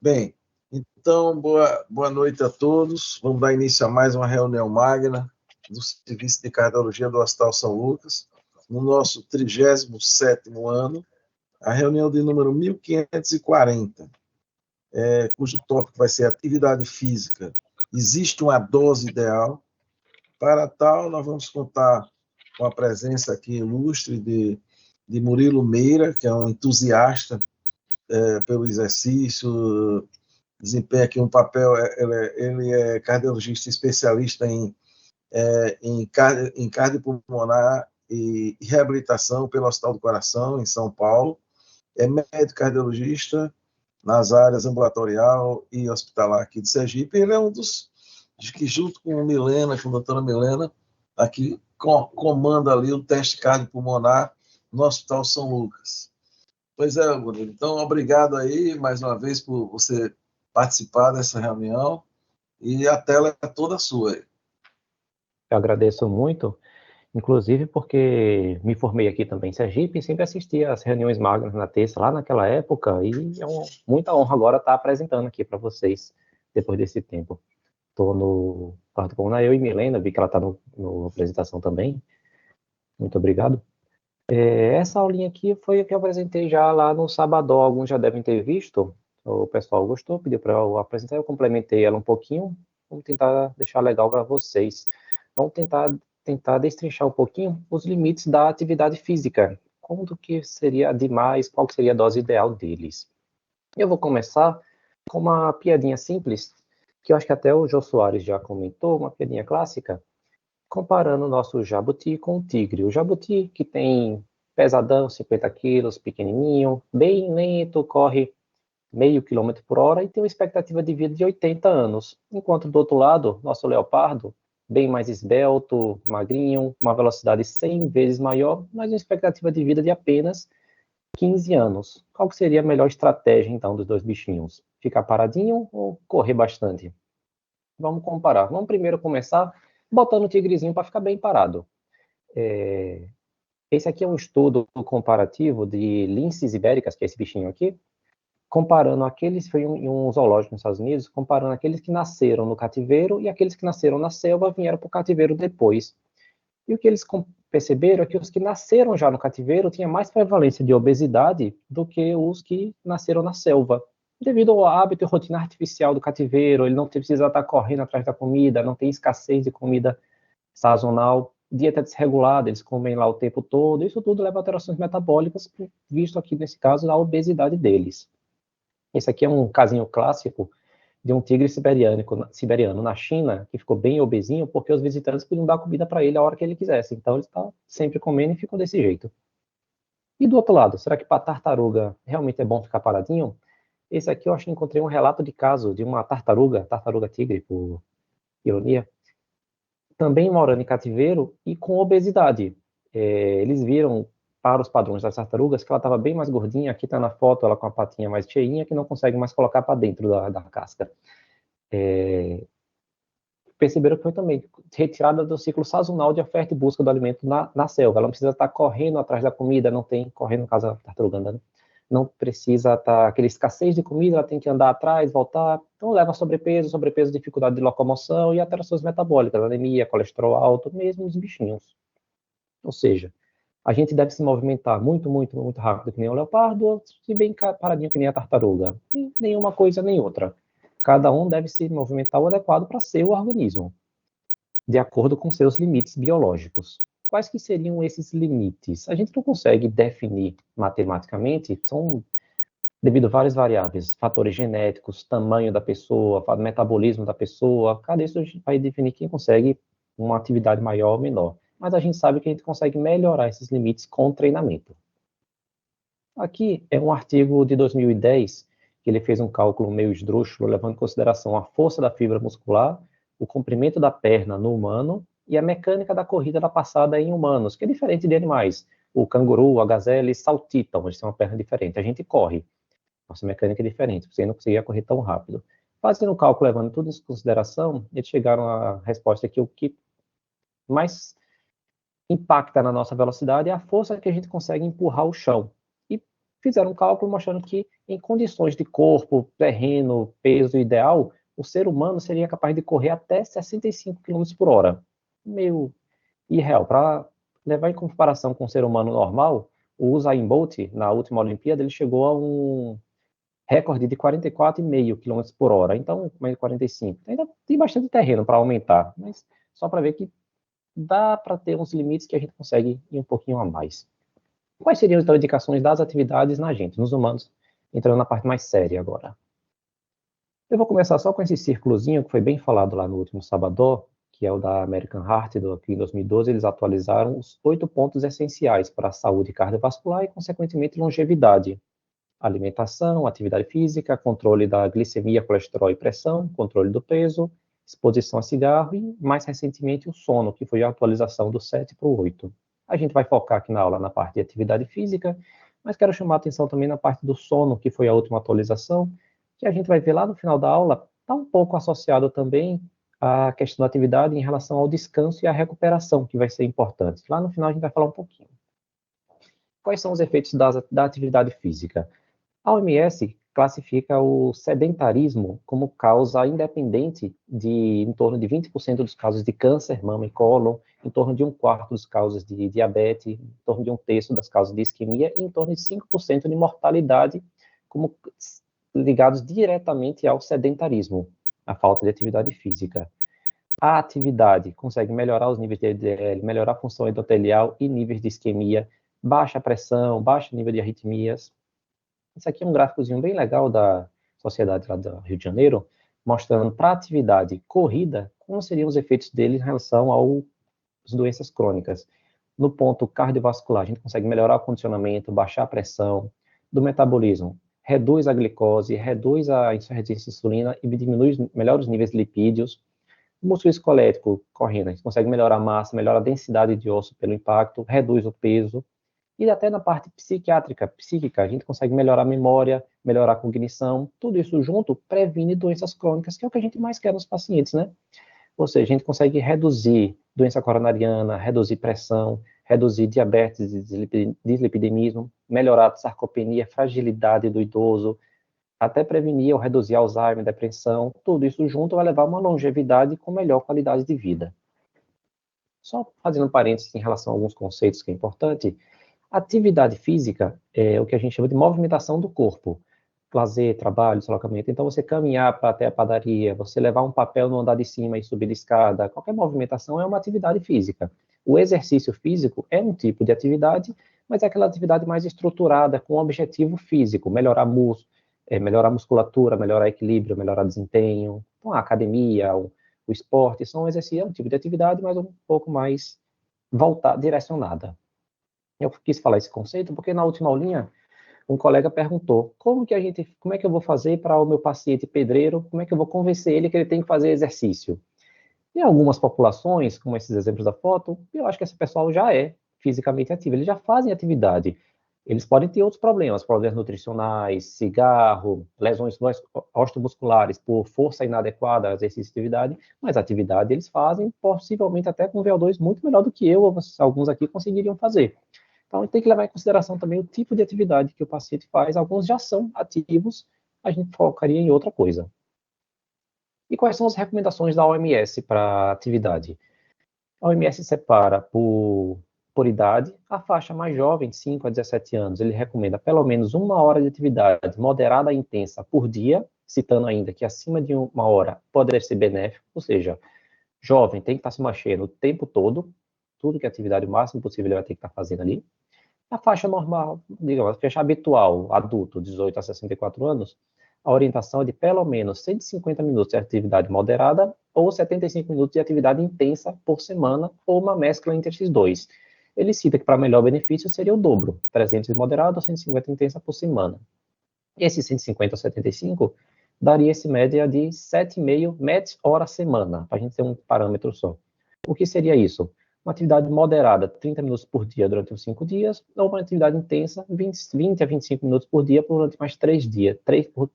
Bem, então, boa noite a todos. Vamos dar início a mais uma reunião magna do Serviço de Cardiologia do Hospital São Lucas, no nosso 37º ano, a reunião de número 1540, cujo tópico vai ser atividade física. Existe uma dose ideal? Para tal, nós vamos contar com a presença aqui ilustre de Murilo Meira, que é um entusiasta pelo exercício, desempenha aqui um papel, ele é cardiologista especialista em cardiopulmonar e reabilitação pelo Hospital do Coração, em São Paulo, é médico cardiologista nas áreas ambulatorial e hospitalar aqui de Sergipe. Ele é um dos que, junto com a Milena, com a doutora Milena, aqui comanda ali o teste cardiopulmonar no Hospital São Lucas. Pois é, Murilo. Então, obrigado aí, mais uma vez, por você participar dessa reunião, e a tela é toda sua. Eu agradeço muito, inclusive porque me formei aqui também em Sergipe e sempre assisti às reuniões magnas na terça, lá naquela época, e é muita honra agora estar apresentando aqui para vocês, depois desse tempo. Estou no quarto comum, eu e Milena, vi que ela está na apresentação também. Muito obrigado. Essa aulinha aqui foi a que eu apresentei já lá no sábado, alguns já devem ter visto, o pessoal gostou, pediu para eu apresentar, eu complementei ela um pouquinho, vamos tentar deixar legal para vocês. Vamos tentar destrinchar um pouquinho os limites da atividade física, como do que seria demais, qual seria a dose ideal deles. Eu vou começar com uma piadinha simples, que eu acho que até o Jô Soares já comentou, uma piadinha clássica, comparando o nosso jabuti com o tigre. O jabuti, que tem pesadão, 50 quilos, pequenininho, bem lento, corre meio quilômetro por hora e tem uma expectativa de vida de 80 anos. Enquanto do outro lado, nosso leopardo, bem mais esbelto, magrinho, uma velocidade 100 vezes maior, mas uma expectativa de vida de apenas 15 anos. Qual que seria a melhor estratégia, então, dos dois bichinhos? Ficar paradinho ou correr bastante? Vamos comparar. Vamos primeiro começar botando o tigrezinho para ficar bem parado. Esse aqui é um estudo comparativo de linces ibéricas, que é esse bichinho aqui, comparando aqueles, foi em um zoológico nos Estados Unidos, comparando aqueles que nasceram no cativeiro e aqueles que nasceram na selva vieram para o cativeiro depois. E o que eles perceberam é que os que nasceram já no cativeiro tinham mais prevalência de obesidade do que os que nasceram na selva. Devido ao hábito e rotina artificial do cativeiro, ele não precisa estar correndo atrás da comida, não tem escassez de comida sazonal, dieta desregulada, eles comem lá o tempo todo, isso tudo leva a alterações metabólicas, visto aqui nesse caso a obesidade deles. Esse aqui é um casinho clássico de um tigre siberiano na China, que ficou bem obesinho, porque os visitantes podiam dar comida para ele a hora que ele quisesse. Então, ele está sempre comendo e ficou desse jeito. E do outro lado, será que para tartaruga realmente é bom ficar paradinho? Esse aqui eu acho que encontrei um relato de caso de uma tartaruga tigre, por ironia, também morando em cativeiro e com obesidade. Eles viram, para os padrões das tartarugas, que ela estava bem mais gordinha. Aqui está na foto ela com a patinha mais cheinha, que não consegue mais colocar para dentro da casca. Perceberam que foi também retirada do ciclo sazonal de oferta e busca do alimento na selva. Ela não precisa estar correndo atrás da comida, não tem, correndo no caso da tartaruga andando, não precisa estar, aquela escassez de comida, ela tem que andar atrás, voltar, então leva a sobrepeso, dificuldade de locomoção e alterações metabólicas, anemia, colesterol alto, mesmo nos bichinhos. Ou seja, a gente deve se movimentar muito, muito, muito rápido que nem o leopardo, ou se bem paradinho que nem a tartaruga. E nenhuma coisa nem outra. Cada um deve se movimentar o adequado para seu organismo, de acordo com seus limites biológicos. Quais que seriam esses limites? A gente não consegue definir matematicamente, são devido a várias variáveis, fatores genéticos, tamanho da pessoa, metabolismo da pessoa, cada isso a gente vai definir quem consegue uma atividade maior ou menor. Mas a gente sabe que a gente consegue melhorar esses limites com treinamento. Aqui é um artigo de 2010, que ele fez um cálculo meio esdrúxulo, levando em consideração a força da fibra muscular, o comprimento da perna no humano e a mecânica da corrida da passada em humanos, que é diferente de animais. O canguru, a gazela, eles saltitam, eles têm uma perna diferente. A gente corre, nossa mecânica é diferente, você não conseguia correr tão rápido. Fazendo o cálculo, levando tudo isso em consideração, eles chegaram à resposta que o que mais impacta na nossa velocidade é a força que a gente consegue empurrar o chão. E fizeram um cálculo mostrando que, em condições de corpo, terreno, peso ideal, o ser humano seria capaz de correr até 65 km por hora. Meio irreal. Para levar em comparação com o ser humano normal, o Usain Bolt, na última Olimpíada, ele chegou a um recorde de 44,5 km por hora. Então, mais de 45. Ainda tem bastante terreno para aumentar, mas só para ver que dá para ter uns limites que a gente consegue ir um pouquinho a mais. Quais seriam, então, indicações das atividades na gente, nos humanos? Entrando na parte mais séria agora. Eu vou começar só com esse círculozinho que foi bem falado lá no último sábado, que é o da American Heart, aqui em 2012, eles atualizaram os 8 pontos essenciais para a saúde cardiovascular e, consequentemente, longevidade. Alimentação, atividade física, controle da glicemia, colesterol e pressão, controle do peso, exposição a cigarro e, mais recentemente, o sono, que foi a atualização do 7 para o 8. A gente vai focar aqui na aula na parte de atividade física, mas quero chamar a atenção também na parte do sono, que foi a última atualização, que a gente vai ver lá no final da aula, está um pouco associado também à questão da atividade em relação ao descanso e à recuperação, que vai ser importante. Lá no final a gente vai falar um pouquinho. Quais são os efeitos da atividade física? A OMS classifica o sedentarismo como causa independente de em torno de 20% dos casos de câncer, mama e cólon, em torno de 1/4 dos casos de diabetes, em torno de 1/3 das causas de isquemia e em torno de 5% de mortalidade, como ligados diretamente ao sedentarismo, a falta de atividade física. A atividade consegue melhorar os níveis de LDL, melhorar a função endotelial e níveis de isquemia, baixa pressão, baixo nível de arritmias. Isso aqui é um gráficozinho bem legal da Sociedade lá do Rio de Janeiro, mostrando para a atividade corrida, como seriam os efeitos dele em relação às doenças crônicas. No ponto cardiovascular, a gente consegue melhorar o condicionamento, baixar a pressão. Do metabolismo, reduz a glicose, reduz a resistência à insulina e melhora os níveis de lipídios. O músculo esquelético, correndo, a gente consegue melhorar a massa, melhora a densidade de osso pelo impacto, reduz o peso. E até na parte psíquica, a gente consegue melhorar a memória, melhorar a cognição, tudo isso junto previne doenças crônicas, que é o que a gente mais quer nos pacientes, né? Ou seja, a gente consegue reduzir doença coronariana, reduzir pressão, reduzir diabetes, dislipidemismo, melhorar a sarcopenia, fragilidade do idoso, até prevenir ou reduzir Alzheimer, depressão, tudo isso junto vai levar a uma longevidade com melhor qualidade de vida. Só fazendo um parênteses em relação a alguns conceitos que é importante, atividade física é o que a gente chama de movimentação do corpo. Lazer, trabalho, deslocamento. Então, você caminhar para até a padaria, você levar um papel no andar de cima e subir a escada, qualquer movimentação é uma atividade física. O exercício físico é um tipo de atividade, mas é aquela atividade mais estruturada, com objetivo físico, melhorar melhorar a musculatura, melhorar equilíbrio, melhorar desempenho. Então, a academia, o esporte, são exercícios, é um tipo de atividade, mas um pouco mais direcionada. Eu quis falar esse conceito porque na última aulinha um colega perguntou como é que eu vou fazer para o meu paciente pedreiro, como é que eu vou convencer ele que ele tem que fazer exercício? Em algumas populações, como esses exemplos da foto, eu acho que esse pessoal já é fisicamente ativo, eles já fazem atividade. Eles podem ter outros problemas nutricionais, cigarro, lesões osteomusculares por força inadequada, exercício de atividade, mas atividade eles fazem, possivelmente até com VO2 muito melhor do que eu ou alguns aqui conseguiriam fazer. Então, tem que levar em consideração também o tipo de atividade que o paciente faz. Alguns já são ativos, a gente focaria em outra coisa. E quais são as recomendações da OMS para atividade? A OMS separa por idade. A faixa mais jovem, de 5 a 17 anos, ele recomenda pelo menos 1 hora de atividade moderada e intensa por dia, citando ainda que acima de 1 hora pode ser benéfico, ou seja, jovem tem que estar se mexendo o tempo todo, tudo que é atividade o máximo possível ele vai ter que estar fazendo ali. A faixa normal, digamos, a faixa habitual, adulto, 18 a 64 anos, a orientação é de pelo menos 150 minutos de atividade moderada ou 75 minutos de atividade intensa por semana, ou uma mescla entre esses dois. Ele cita que para melhor benefício seria o dobro, 300 de moderada ou 150 intensa por semana. Esse 150 ou 75 daria essa média de 7,5 MET/hora semana, para a gente ter um parâmetro só. O que seria isso? Uma atividade moderada, 30 minutos por dia durante os 5 dias, ou uma atividade intensa, 20 a 25 minutos por dia durante mais 3 dias,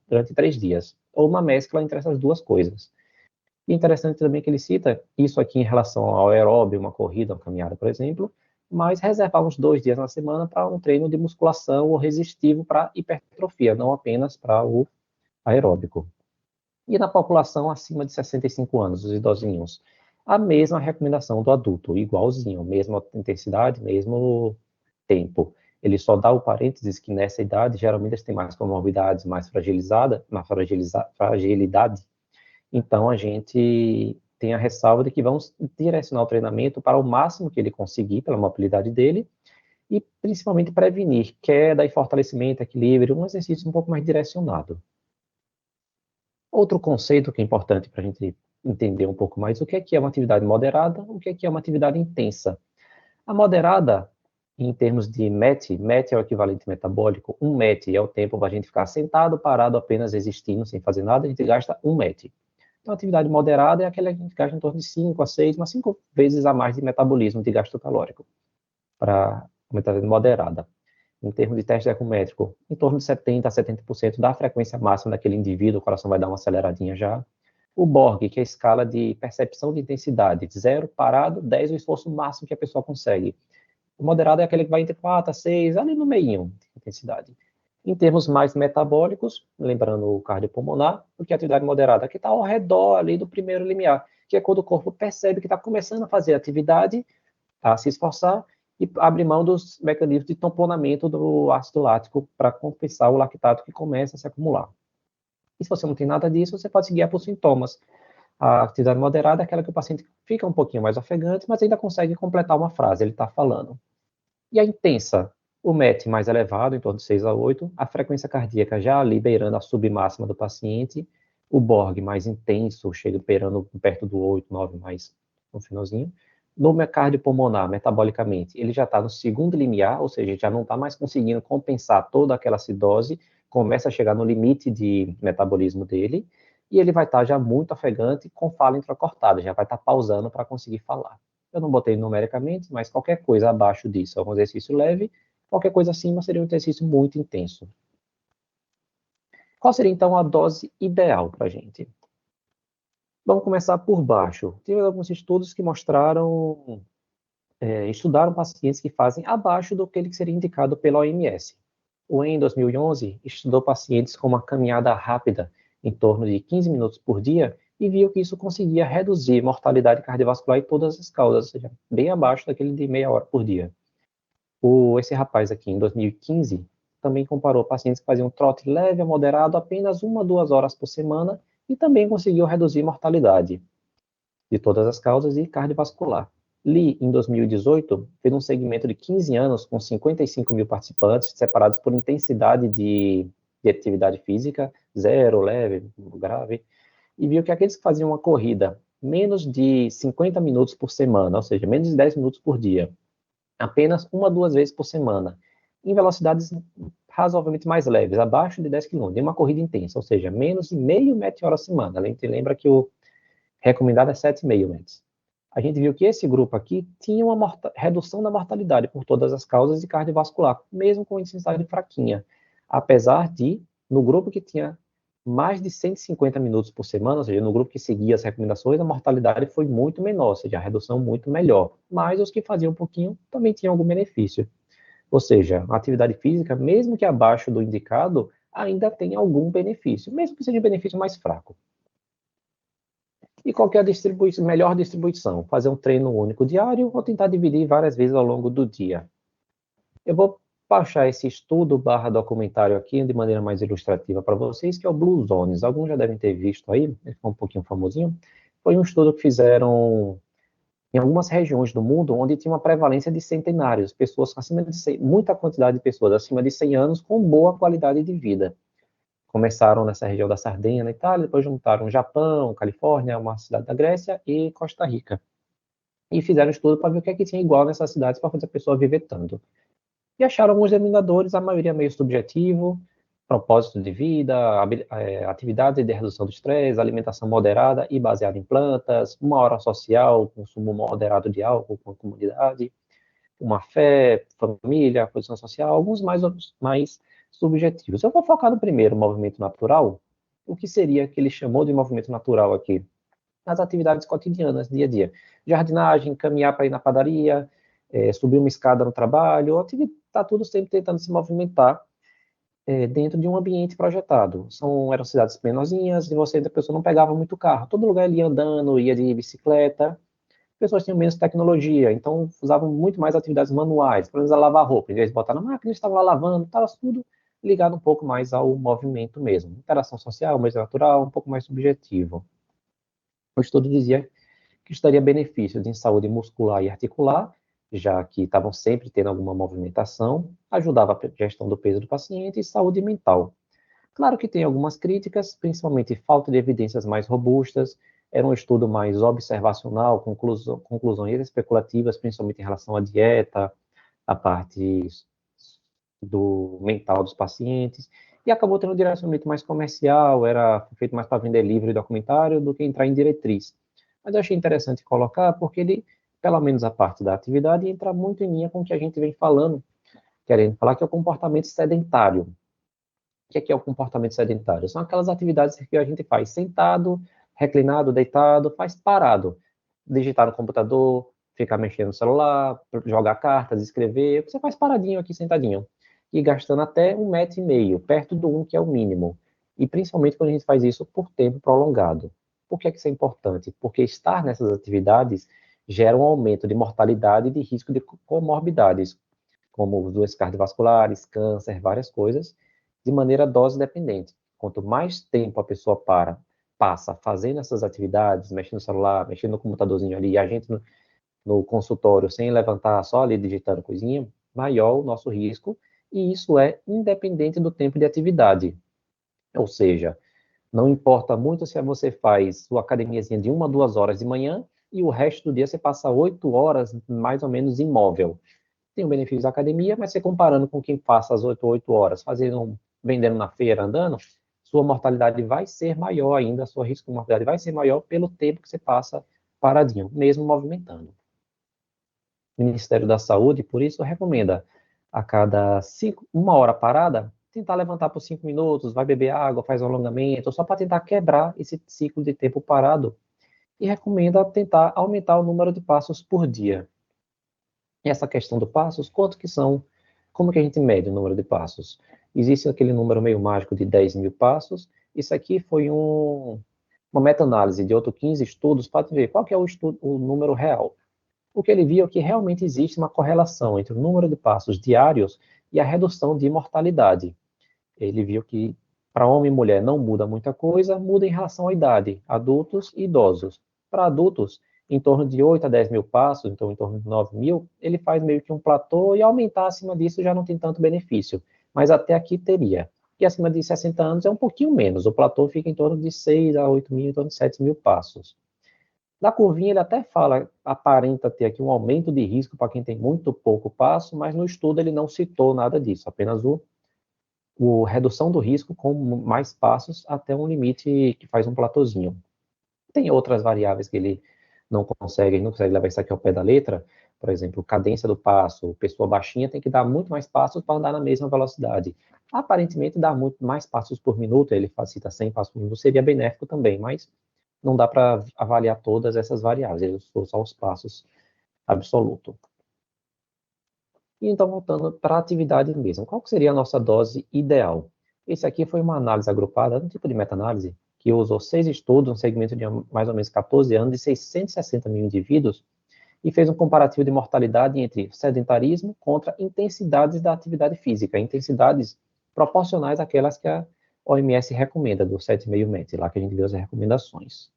durante 3 dias, ou uma mescla entre essas duas coisas. E interessante também que ele cita isso aqui em relação ao aeróbio, uma corrida, uma caminhada, por exemplo, mas reservar uns 2 dias na semana para um treino de musculação ou resistivo para hipertrofia, não apenas para o aeróbico. E na população acima de 65 anos, os idosinhos, a mesma recomendação do adulto, igualzinho, mesma intensidade, mesmo tempo. Ele só dá o parênteses que nessa idade, geralmente eles têm mais comorbidades, mais fragilidade. Então, a gente tem a ressalva de que vamos direcionar o treinamento para o máximo que ele conseguir, pela mobilidade dele, e principalmente prevenir queda e fortalecimento, equilíbrio, um exercício um pouco mais direcionado. Outro conceito que é importante para a gente entender um pouco mais o que é uma atividade moderada, o que é uma atividade intensa. A moderada, em termos de MET, MET é o equivalente metabólico, 1 MET é o tempo para a gente ficar sentado, parado, apenas existindo, sem fazer nada, a gente gasta 1 MET. Então, a atividade moderada é aquela que a gente gasta em torno de 5 a 6, mas 5 vezes a mais de metabolismo, de gasto calórico, para uma atividade moderada. Em termos de teste ecométrico, em torno de 70% a 70% da frequência máxima daquele indivíduo, o coração vai dar uma aceleradinha já. O Borg, que é a escala de percepção de intensidade, 0 parado, 10 o esforço máximo que a pessoa consegue. O moderado é aquele que vai entre 4 a 6, ali no meio de intensidade. Em termos mais metabólicos, lembrando o cardiopulmonar, porque a atividade moderada que está ao redor ali do primeiro limiar, que é quando o corpo percebe que está começando a fazer atividade, a se esforçar, e abre mão dos mecanismos de tamponamento do ácido lático para compensar o lactato que começa a se acumular. E se você não tem nada disso, você pode se guiar por sintomas. A atividade moderada é aquela que o paciente fica um pouquinho mais ofegante, mas ainda consegue completar uma frase, ele está falando. E a intensa, o MET mais elevado, em torno de 6 a 8, a frequência cardíaca já liberando a submáxima do paciente, o Borg mais intenso, chega beirando perto do 8, 9, mais no finalzinho. No cardiopulmonar, metabolicamente, ele já está no segundo limiar, ou seja, já não está mais conseguindo compensar toda aquela acidose, começa a chegar no limite de metabolismo dele, e ele vai estar já muito ofegante, com fala intracortada, já vai estar pausando para conseguir falar. Eu não botei numericamente, mas qualquer coisa abaixo disso é um exercício leve, qualquer coisa acima seria um exercício muito intenso. Qual seria, então, a dose ideal para a gente? Vamos começar por baixo. Tem alguns estudos que mostraram, estudaram pacientes que fazem abaixo do que seria indicado pela OMS. O em 2011 estudou pacientes com uma caminhada rápida, em torno de 15 minutos por dia, e viu que isso conseguia reduzir mortalidade cardiovascular em todas as causas, ou seja, bem abaixo daquele de meia hora por dia. Esse rapaz aqui, em 2015, também comparou pacientes que faziam trote leve a moderado apenas 1 a 2 horas por semana e também conseguiu reduzir mortalidade de todas as causas e cardiovascular. Lee, em 2018, fez um segmento de 15 anos com 55 mil participantes, separados por intensidade de atividade física, 0, leve, grave, e viu que aqueles que faziam uma corrida menos de 50 minutos por semana, ou seja, menos de 10 minutos por dia, apenas 1 a 2 vezes por semana, em velocidades razoavelmente mais leves, abaixo de 10 km, em uma corrida intensa, ou seja, menos de meio metro hora semana. A gente lembra que o recomendado é 7,5 metros. A gente viu que esse grupo aqui tinha uma redução da mortalidade por todas as causas de cardiovascular, mesmo com intensidade fraquinha, apesar de, no grupo que tinha mais de 150 minutos por semana, ou seja, no grupo que seguia as recomendações, a mortalidade foi muito menor, ou seja, a redução muito melhor. Mas os que faziam um pouquinho também tinham algum benefício. Ou seja, a atividade física, mesmo que abaixo do indicado, ainda tem algum benefício, mesmo que seja um benefício mais fraco. E qual que é a melhor distribuição? Fazer um treino único diário ou tentar dividir várias vezes ao longo do dia? Eu vou baixar esse estudo / documentário aqui de maneira mais ilustrativa para vocês, que é o Blue Zones. Alguns já devem ter visto aí, ele ficou um pouquinho famosinho. Foi um estudo que fizeram em algumas regiões do mundo onde tinha uma prevalência de centenários, pessoas acima de 100, muita quantidade de pessoas acima de 100 anos com boa qualidade de vida. Começaram nessa região da Sardenha, na Itália, depois juntaram Japão, Califórnia, uma cidade da Grécia e Costa Rica. E fizeram um estudo para ver o que é que tinha igual nessas cidades para fazer a pessoa viver tanto. E acharam alguns denominadores, a maioria meio subjetivo, propósito de vida, atividades de redução do estresse, alimentação moderada e baseada em plantas, 1 hora social, consumo moderado de álcool com a comunidade, uma fé, família, posição social, alguns mais subjetivos. Eu vou focar no primeiro, movimento natural. O que seria que ele chamou de movimento natural aqui? Nas atividades cotidianas, dia a dia. Jardinagem, caminhar para ir na padaria, subir uma escada no trabalho, está tudo sempre tentando se movimentar dentro de um ambiente projetado. Eram cidades menorzinhas, e a pessoa não pegava muito carro. Todo lugar ele ia andando, ia de bicicleta. Pessoas tinham menos tecnologia, então usavam muito mais atividades manuais, pelo menos a lavar roupa. Em vez de botar na máquina, eles estavam lá lavando, estava tudo ligado um pouco mais ao movimento mesmo. Interação social, mais natural, um pouco mais subjetivo. O estudo dizia que estaria benefícios em saúde muscular e articular, já que estavam sempre tendo alguma movimentação, ajudava a gestão do peso do paciente e saúde mental. Claro que tem algumas críticas, principalmente falta de evidências mais robustas, era um estudo mais observacional, conclusões especulativas, principalmente em relação à dieta, a parte do mental dos pacientes, e acabou tendo um direcionamento mais comercial, era feito mais para vender livro e documentário do que entrar em diretriz. Mas eu achei interessante colocar, porque ele, pelo menos a parte da atividade, entra muito em linha com o que a gente vem falando, querendo falar que é o comportamento sedentário. O que é o comportamento sedentário? São aquelas atividades que a gente faz sentado, reclinado, deitado, faz parado. Digitar no computador, ficar mexendo no celular, jogar cartas, escrever, você faz paradinho aqui, sentadinho. E gastando até 1,5 m, perto do 1, que é o mínimo. E principalmente quando a gente faz isso por tempo prolongado. Por que isso é importante? Porque estar nessas atividades gera um aumento de mortalidade e de risco de comorbidades, como doenças cardiovasculares, câncer, várias coisas, de maneira dose dependente. Quanto mais tempo a pessoa passa fazendo essas atividades, mexendo no celular, mexendo no computadorzinho ali, e a gente no consultório sem levantar, só ali digitando coisinha, maior o nosso risco, e isso é independente do tempo de atividade. Ou seja, não importa muito se você faz sua academiazinha de 1 a 2 horas de manhã e o resto do dia você passa 8 horas mais ou menos imóvel. Tem o benefício da academia, mas você comparando com quem passa as 8 horas vendendo na feira, andando, sua mortalidade vai ser maior ainda, sua risco de mortalidade vai ser maior pelo tempo que você passa paradinho, mesmo movimentando. O Ministério da Saúde, por isso, recomenda a cada 1 hora parada, tentar levantar por 5 minutos, vai beber água, faz um alongamento, só para tentar quebrar esse ciclo de tempo parado. E recomenda tentar aumentar o número de passos por dia. E essa questão do passos, quanto que são, como que a gente mede o número de passos? Existe aquele número meio mágico de 10.000 passos, isso aqui foi uma meta-análise de outros 15 estudos para ver qual que é o número real. O que ele viu é que realmente existe uma correlação entre o número de passos diários e a redução de mortalidade. Ele viu que para homem e mulher não muda muita coisa, muda em relação à idade, adultos e idosos. Para adultos, em torno de 8 a 10 mil passos, então em torno de 9.000, ele faz meio que um platô e aumentar acima disso já não tem tanto benefício, mas até aqui teria. E acima de 60 anos é um pouquinho menos, o platô fica em torno de 6 a 8.000, em torno de 7.000 passos. Na curvinha ele até fala, aparenta ter aqui um aumento de risco para quem tem muito pouco passo, mas no estudo ele não citou nada disso, apenas o redução do risco com mais passos até um limite que faz um platôzinho. Tem outras variáveis que ele não consegue levar isso aqui ao pé da letra, por exemplo, cadência do passo, pessoa baixinha tem que dar muito mais passos para andar na mesma velocidade. Aparentemente, dar muito mais passos por minuto, ele cita 100 passos por minuto, seria benéfico também, mas não dá para avaliar todas essas variáveis, ele usou só os passos absolutos. E então, voltando para a atividade mesmo, qual seria a nossa dose ideal? Esse aqui foi uma análise agrupada, um tipo de meta-análise, que usou 6 estudos, um segmento de mais ou menos 14 anos, de 660 mil indivíduos, e fez um comparativo de mortalidade entre sedentarismo contra intensidades da atividade física, intensidades proporcionais àquelas que a OMS recomenda, do 7,5 m, lá que a gente viu as recomendações.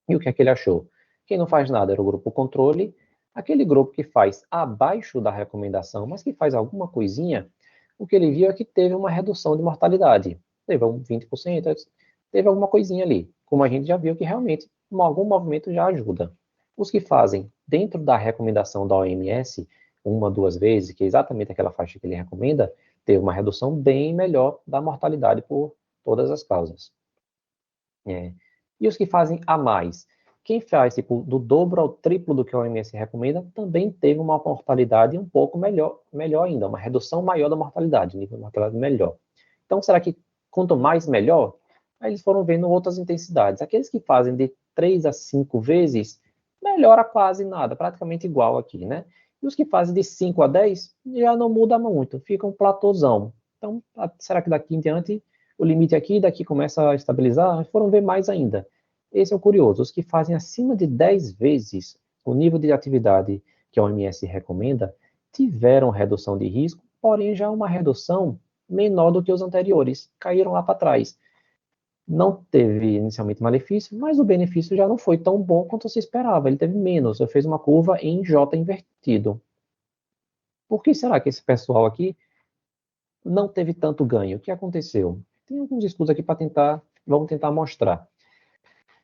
E o que é que ele achou? Quem não faz nada era o grupo controle, aquele grupo que faz abaixo da recomendação, mas que faz alguma coisinha, o que ele viu é que teve uma redução de mortalidade. Teve um 20%, teve alguma coisinha ali. Como a gente já viu que realmente algum movimento já ajuda. Os que fazem dentro da recomendação da OMS, 1 a 2 vezes, que é exatamente aquela faixa que ele recomenda, teve uma redução bem melhor da mortalidade por todas as causas. E os que fazem a mais? Quem faz tipo, do dobro ao triplo do que a OMS recomenda, também teve uma mortalidade um pouco melhor ainda, uma redução maior da mortalidade, nível de mortalidade melhor. Então, será que quanto mais melhor? Aí eles foram vendo outras intensidades. Aqueles que fazem de 3 a 5 vezes, melhora quase nada, praticamente igual aqui, né? E os que fazem de 5 a 10 já não muda muito, fica um platôzão. Então, será que daqui em diante o limite aqui, daqui começa a estabilizar? Foram ver mais ainda. Esse é o curioso. Os que fazem acima de 10 vezes o nível de atividade que a OMS recomenda tiveram redução de risco, porém já uma redução menor do que os anteriores, caíram lá para trás. Não teve inicialmente malefício, mas o benefício já não foi tão bom quanto se esperava, ele teve menos, eu fiz uma curva em J invertido. Por que será que esse pessoal aqui não teve tanto ganho? O que aconteceu? Tem alguns estudos aqui para vamos tentar mostrar.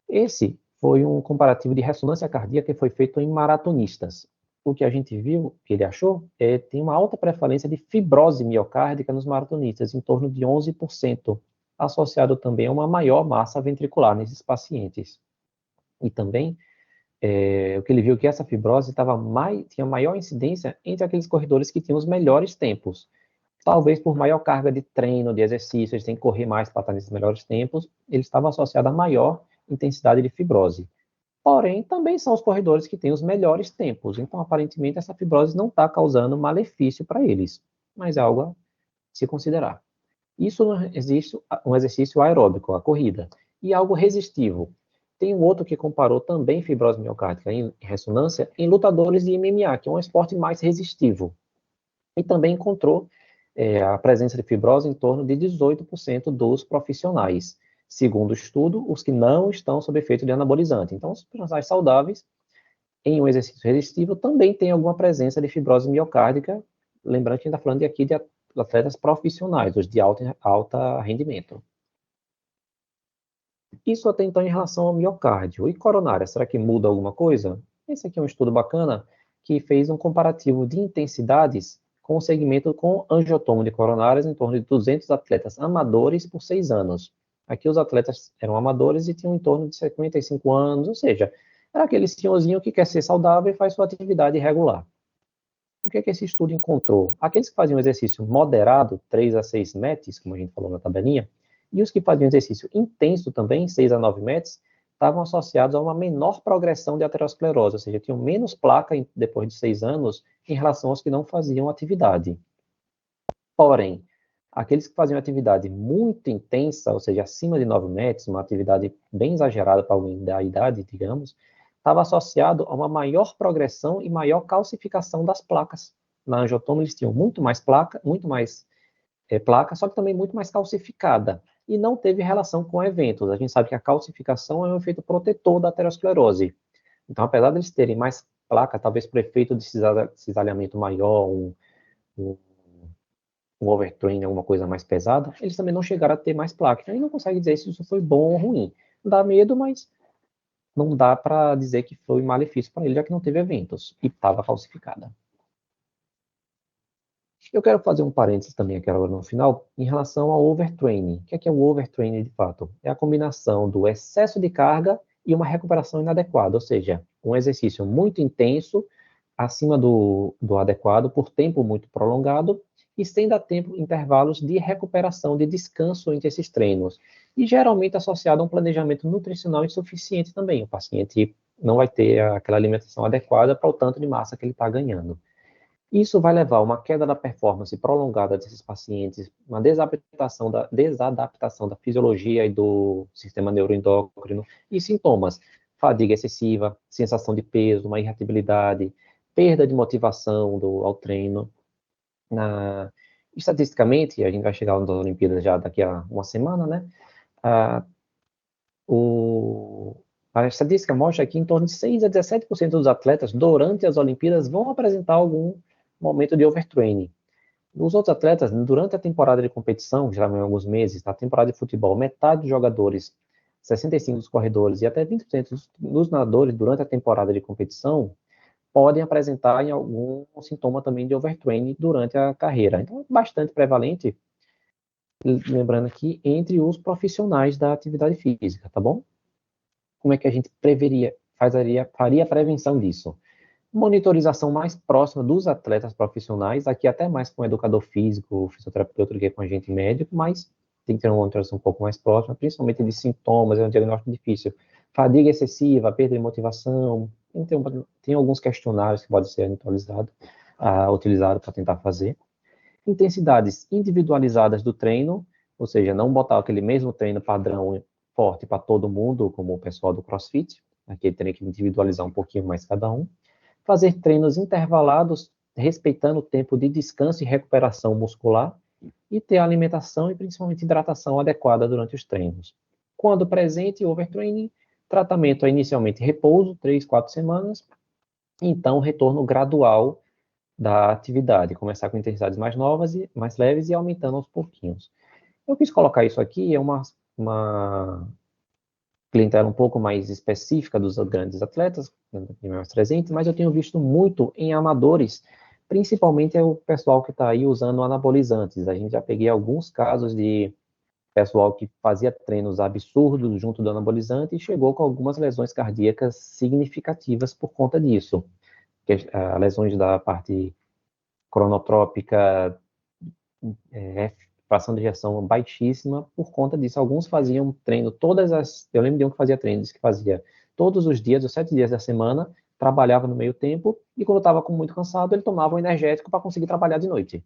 Esse foi um comparativo de ressonância cardíaca que foi feito em maratonistas. O que a gente viu, que ele achou, tem uma alta prevalência de fibrose miocárdica nos maratonistas, em torno de 11%, associado também a uma maior massa ventricular nesses pacientes. E também, o que ele viu que essa fibrose tinha maior incidência entre aqueles corredores que tinham os melhores tempos. Talvez por maior carga de treino, de exercício, eles têm que correr mais para estar nesses melhores tempos, ele estava associado a maior intensidade de fibrose. Porém, também são os corredores que têm os melhores tempos. Então, aparentemente, essa fibrose não está causando malefício para eles. Mas é algo a se considerar. Isso não existe um exercício aeróbico, a corrida. E algo resistivo. Tem um outro que comparou também fibrose miocárdica em ressonância em lutadores de MMA, que é um esporte mais resistivo. E também encontrou a presença de fibrose em torno de 18% dos profissionais. Segundo o estudo, os que não estão sob efeito de anabolizante. Então, os profissionais saudáveis, em um exercício resistivo, também tem alguma presença de fibrose miocárdica. Lembrando que a gente está falando aqui de atletas profissionais, os de alto rendimento. Isso até então em relação ao miocárdio. E coronária, será que muda alguma coisa? Esse aqui é um estudo bacana que fez um comparativo de intensidades com o segmento com angiotomo de coronárias em torno de 200 atletas amadores por 6 anos. Aqui os atletas eram amadores e tinham em torno de 55 anos, ou seja, era aquele senhorzinho que quer ser saudável e faz sua atividade regular. O que é que esse estudo encontrou? Aqueles que faziam exercício moderado, 3 a 6 METs, como a gente falou na tabelinha, e os que faziam exercício intenso também, 6 a 9 METs, estavam associados a uma menor progressão de aterosclerose, ou seja, tinham menos placa depois de 6 anos em relação aos que não faziam atividade. Porém, aqueles que faziam atividade muito intensa, ou seja, acima de 9 metros, uma atividade bem exagerada para alguém da idade, digamos, estava associado a uma maior progressão e maior calcificação das placas. Na angiotoma, eles tinham muito mais placa, só que também muito mais calcificada, e não teve relação com eventos. A gente sabe que a calcificação é um efeito protetor da aterosclerose. Então, apesar de eles terem mais placa, talvez por efeito de cisalhamento maior, um overtraining, alguma coisa mais pesada, eles também não chegaram a ter mais placa. Então, a gente não consegue dizer se isso foi bom ou ruim. Dá medo, mas não dá para dizer que foi malefício para ele, já que não teve eventos e estava falsificada. Eu quero fazer um parênteses também aqui agora no final, em relação ao overtraining. O que é o overtraining de fato? É a combinação do excesso de carga e uma recuperação inadequada, ou seja, um exercício muito intenso, acima do adequado, por tempo muito prolongado, e sem dar tempo, intervalos de recuperação, de descanso entre esses treinos. E geralmente associado a um planejamento nutricional insuficiente também. O paciente não vai ter aquela alimentação adequada para o tanto de massa que ele está ganhando. Isso vai levar a uma queda da performance prolongada desses pacientes, uma desadaptação da fisiologia e do sistema neuroendócrino e sintomas, fadiga excessiva, sensação de peso, uma irritabilidade, perda de motivação ao treino. Estatisticamente, a gente vai chegar nas Olimpíadas já daqui a uma semana, né? A estatística mostra que em torno de 6 a 17% dos atletas durante as Olimpíadas vão apresentar algum momento de overtraining. Os outros atletas, durante a temporada de competição, geralmente alguns meses, na temporada de futebol, metade dos jogadores, 65% dos corredores e até 20% dos nadadores durante a temporada de competição podem apresentar em algum sintoma também de overtraining durante a carreira. Então, é bastante prevalente, lembrando aqui, entre os profissionais da atividade física, tá bom? Como é que a gente faria a prevenção disso? Monitorização mais próxima dos atletas profissionais, aqui até mais com o educador físico, fisioterapeuta do que com agente médico, mas tem que ter uma monitorização um pouco mais próxima, principalmente de sintomas, é um diagnóstico difícil. Fadiga excessiva, perda de motivação, Tem alguns questionários que podem ser utilizados para tentar fazer. Intensidades individualizadas do treino, ou seja, não botar aquele mesmo treino padrão forte para todo mundo, como o pessoal do CrossFit, aqui tem que individualizar um pouquinho mais cada um. Fazer treinos intervalados, respeitando o tempo de descanso e recuperação muscular, e ter alimentação e principalmente hidratação adequada durante os treinos. Quando presente overtraining, tratamento é inicialmente repouso, 3, 4 semanas, então retorno gradual da atividade, começar com intensidades mais novas e mais leves e aumentando aos pouquinhos. Eu quis colocar isso aqui, é uma clientela um pouco mais específica dos grandes atletas, mais 300, mas eu tenho visto muito em amadores, principalmente é o pessoal que está aí usando anabolizantes. A gente já peguei alguns casos de pessoal que fazia treinos absurdos junto do anabolizante e chegou com algumas lesões cardíacas significativas por conta disso. Lesões da parte cronotrópica, fração de ejeção baixíssima por conta disso. Alguns faziam treino eu lembro de um que fazia treinos que fazia todos os dias, os 7 dias da semana, trabalhava no meio tempo, e quando estava muito cansado, ele tomava um energético para conseguir trabalhar de noite.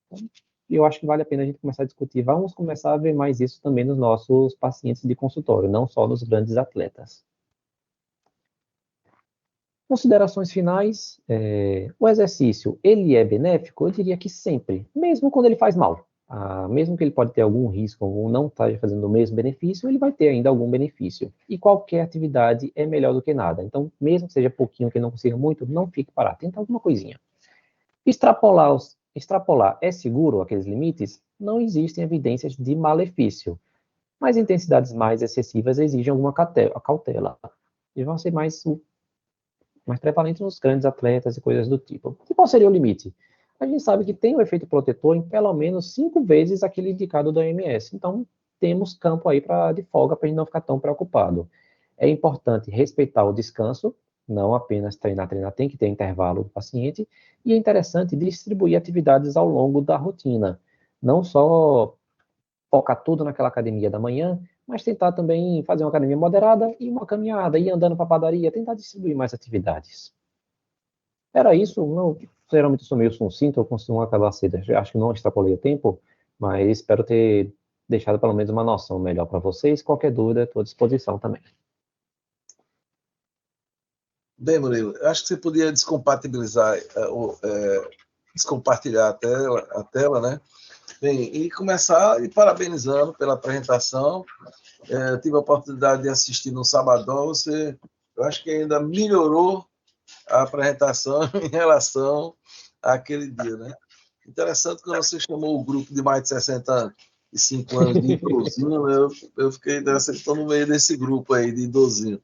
Então, eu acho que vale a pena a gente começar a discutir. Vamos começar a ver mais isso também nos nossos pacientes de consultório, não só nos grandes atletas. Considerações finais, o exercício, ele é benéfico? Eu diria que sempre, mesmo quando ele faz mal. Mesmo que ele pode ter algum risco ou não esteja fazendo o mesmo benefício, ele vai ter ainda algum benefício. E qualquer atividade é melhor do que nada. Então, mesmo que seja pouquinho, que não consiga muito, não fique parado, tenta alguma coisinha. Extrapolar é seguro aqueles limites? Não existem evidências de malefício, mas intensidades mais excessivas exigem alguma cautela. E vão ser mais prevalente nos grandes atletas e coisas do tipo. E qual seria o limite? A gente sabe que tem um efeito protetor em pelo menos 5 vezes aquele indicado da OMS. Então, temos campo aí de folga para a gente não ficar tão preocupado. É importante respeitar o descanso, não apenas treinar, tem que ter intervalo do paciente, e é interessante distribuir atividades ao longo da rotina. Não só focar tudo naquela academia da manhã, mas tentar também fazer uma academia moderada e uma caminhada, ir andando para a padaria, tentar distribuir mais atividades. Era isso, geralmente eu sou meio sucinto, eu costumo acabar cedo, acho que não extrapolei o tempo, mas espero ter deixado pelo menos uma noção melhor para vocês. Qualquer dúvida, estou à disposição também. Bem, Murilo, acho que você podia descompatibilizar, descompartilhar a tela, né? Bem, e começar parabenizando pela apresentação. Tive a oportunidade de assistir no sabadão, eu acho que ainda melhorou a apresentação em relação àquele dia, né? Interessante quando você chamou o grupo de mais de 65 anos de idosinho, eu fiquei estou no meio desse grupo aí de idosinho.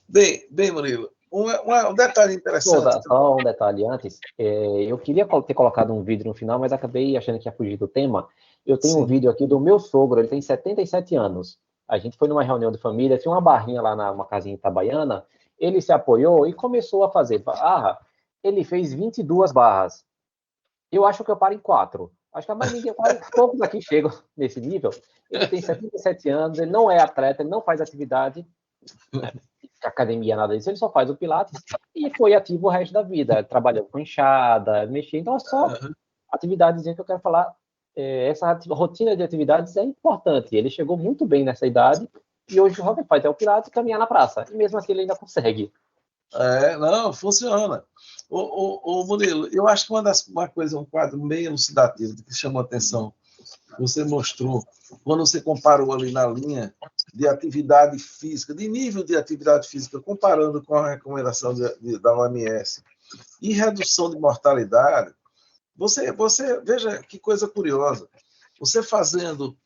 Bem, Murilo, um detalhe interessante. Só um detalhe antes, eu queria ter colocado um vídeo no final, mas acabei achando que ia fugir do tema. Eu tenho um vídeo aqui do meu sogro, ele tem 77 anos. A gente foi numa reunião de família, tinha uma barrinha lá numa casinha em Itabaiana, ele se apoiou e começou a fazer barra. Ele fez 22 barras. Eu acho que eu paro em 4. Acho que a maioria, poucos aqui chegam nesse nível. Ele tem 77 anos, ele não é atleta, ele não faz atividade, academia, nada disso, ele só faz o Pilates e foi ativo o resto da vida, trabalhando com enxada, mexendo. Então, é só atividades que eu quero falar. Essa rotina de atividades é importante. Ele chegou muito bem nessa idade e hoje o jovem faz o Pilates e caminhar na praça. E mesmo assim ele ainda consegue. Não, funciona. O Murilo, eu acho que um quadro meio elucidativo que chamou a atenção, você mostrou, quando você comparou ali na linha de atividade física, de nível de atividade física, comparando com a recomendação da OMS, e redução de mortalidade, você veja que coisa curiosa, você fazendo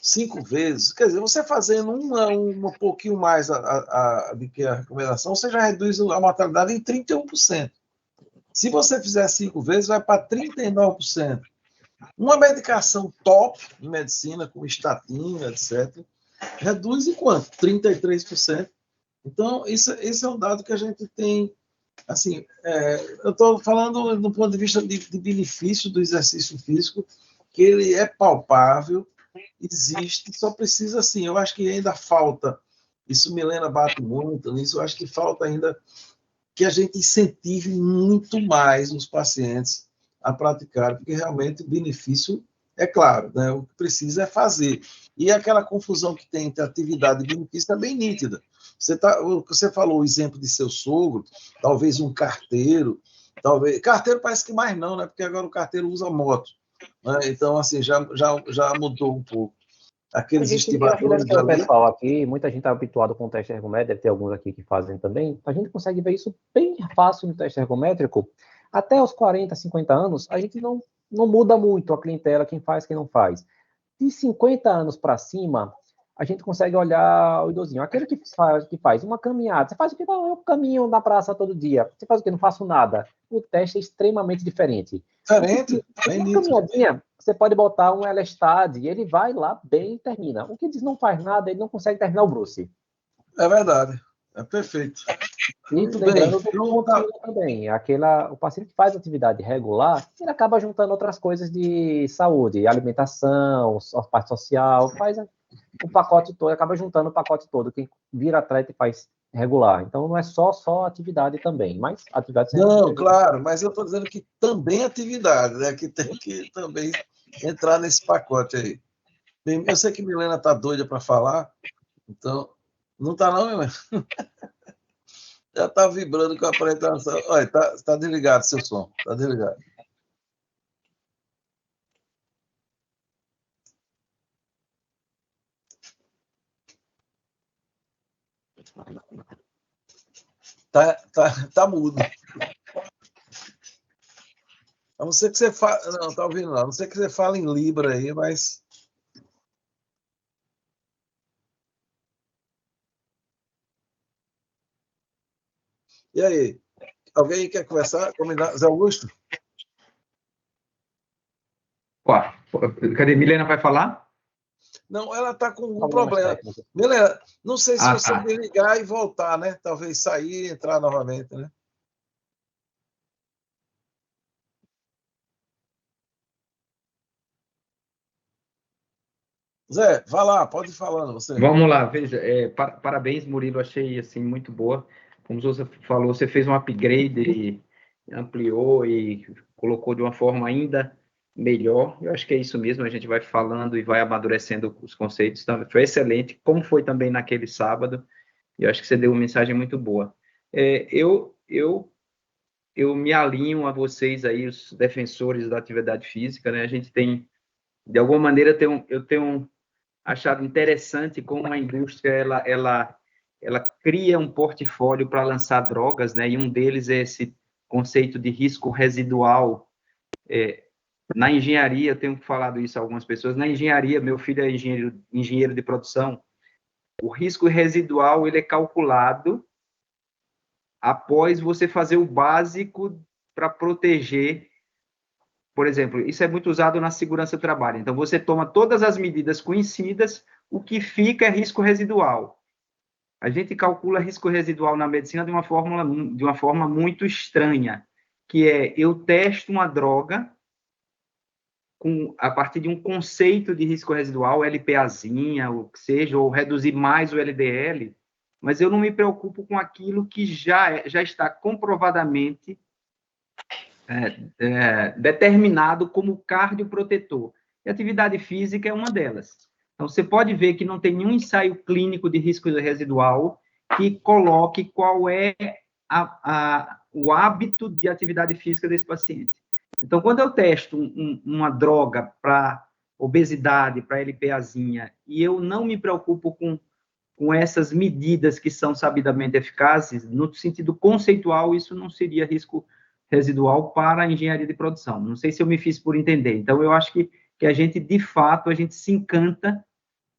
5 vezes, quer dizer, você fazendo um pouquinho mais do que a recomendação, você já reduz a mortalidade em 31%. Se você fizer 5 vezes, vai para 39%. Uma medicação top em medicina, com estatina, etc., reduz em quanto? 33%. Então, esse é um dado que a gente tem, assim, eu estou falando do ponto de vista de benefício do exercício físico, que ele é palpável, existe, só precisa, assim, eu acho que ainda falta, isso Milena bate muito nisso, eu acho que falta ainda que a gente incentive muito mais os pacientes a praticar, porque realmente o benefício é claro, né? O que precisa é fazer. E aquela confusão que tem entre atividade e benefício é bem nítida. Você falou o exemplo de seu sogro, talvez um carteiro, talvez. Carteiro parece que mais não, né? Porque agora o carteiro usa moto. Né? Então, assim, já mudou um pouco. A Aqueles gente, eu acho que deve estibadores ter um ali. pessoal aqui, muita gente está habituado com o teste ergométrico, deve ter alguns aqui que fazem também. A gente consegue ver isso bem fácil no teste ergométrico. Até os 40, 50 anos, a gente não muda muito a clientela, quem faz, quem não faz. De 50 anos para cima, a gente consegue olhar o idosinho. Aquele que faz uma caminhada, você faz o que? Não, eu caminho na praça todo dia. Você faz o que? Não faço nada. O teste é extremamente diferente. Diferente, bem Uma nítido. caminhadinha, você pode botar um Elestad e ele vai lá bem e termina. O que diz não faz nada, ele não consegue terminar o Bruce. É verdade. É perfeito. E Muito bem. lembrando do contínuo também, o paciente que faz atividade regular, ele acaba juntando outras coisas de saúde, alimentação, parte social, faz o pacote todo, acaba juntando o pacote todo, quem vira atleta e faz regular. Então não é só atividade também, mas atividade sempre. Não, claro, mas eu estou dizendo que também atividade, né? Que tem que também entrar nesse pacote aí. Bem, eu sei que Milena está doida para falar, então. Não está não, Milena? Já está vibrando com a apresentação. Olha, tá desligado seu som. Está desligado. Tá mudo. A não ser que você fale. Não, tá ouvindo, não. A não ser que você fale em Libra aí, mas. E aí? Alguém quer conversar? Combinar? Zé Augusto? Cadê? Milena vai falar? Não, ela está com algum Problemas problema. técnicos. Milena, não sei se você tá. desligar e voltar, né? Talvez sair e entrar novamente, né? Zé, vá lá, pode ir falando você. Vamos lá, veja, parabéns, Murilo, achei assim muito boa. Como você falou, você fez um upgrade e ampliou e colocou de uma forma ainda melhor. Eu acho que é isso mesmo, a gente vai falando e vai amadurecendo os conceitos. Então, foi excelente, como foi também naquele sábado. E eu acho que você deu uma mensagem muito boa. Eu me alinho a vocês aí, os defensores da atividade física, né? A gente tem, de alguma maneira, eu tenho achado interessante como a indústria ela cria um portfólio para lançar drogas, né? E um deles é esse conceito de risco residual. Na engenharia, eu tenho falado isso a algumas pessoas. Na engenharia, meu filho é engenheiro de produção. O risco residual ele é calculado após você fazer o básico para proteger. Por exemplo, isso é muito usado na segurança do trabalho. Então, você toma todas as medidas conhecidas, o que fica é risco residual. A gente calcula risco residual na medicina de uma forma muito estranha, que é eu testo uma droga a partir de um conceito de risco residual, LPAzinha, o que seja, ou reduzir mais o LDL, mas eu não me preocupo com aquilo que já está comprovadamente determinado como cardioprotetor. E atividade física é uma delas. Então, você pode ver que não tem nenhum ensaio clínico de risco residual que coloque qual é o hábito de atividade física desse paciente. Então, quando eu testo uma droga para obesidade, para LPAzinha, e eu não me preocupo com essas medidas que são sabidamente eficazes, no sentido conceitual, isso não seria risco residual para a engenharia de produção. Não sei se eu me fiz por entender. Então, eu acho que a gente, de fato, a gente se encanta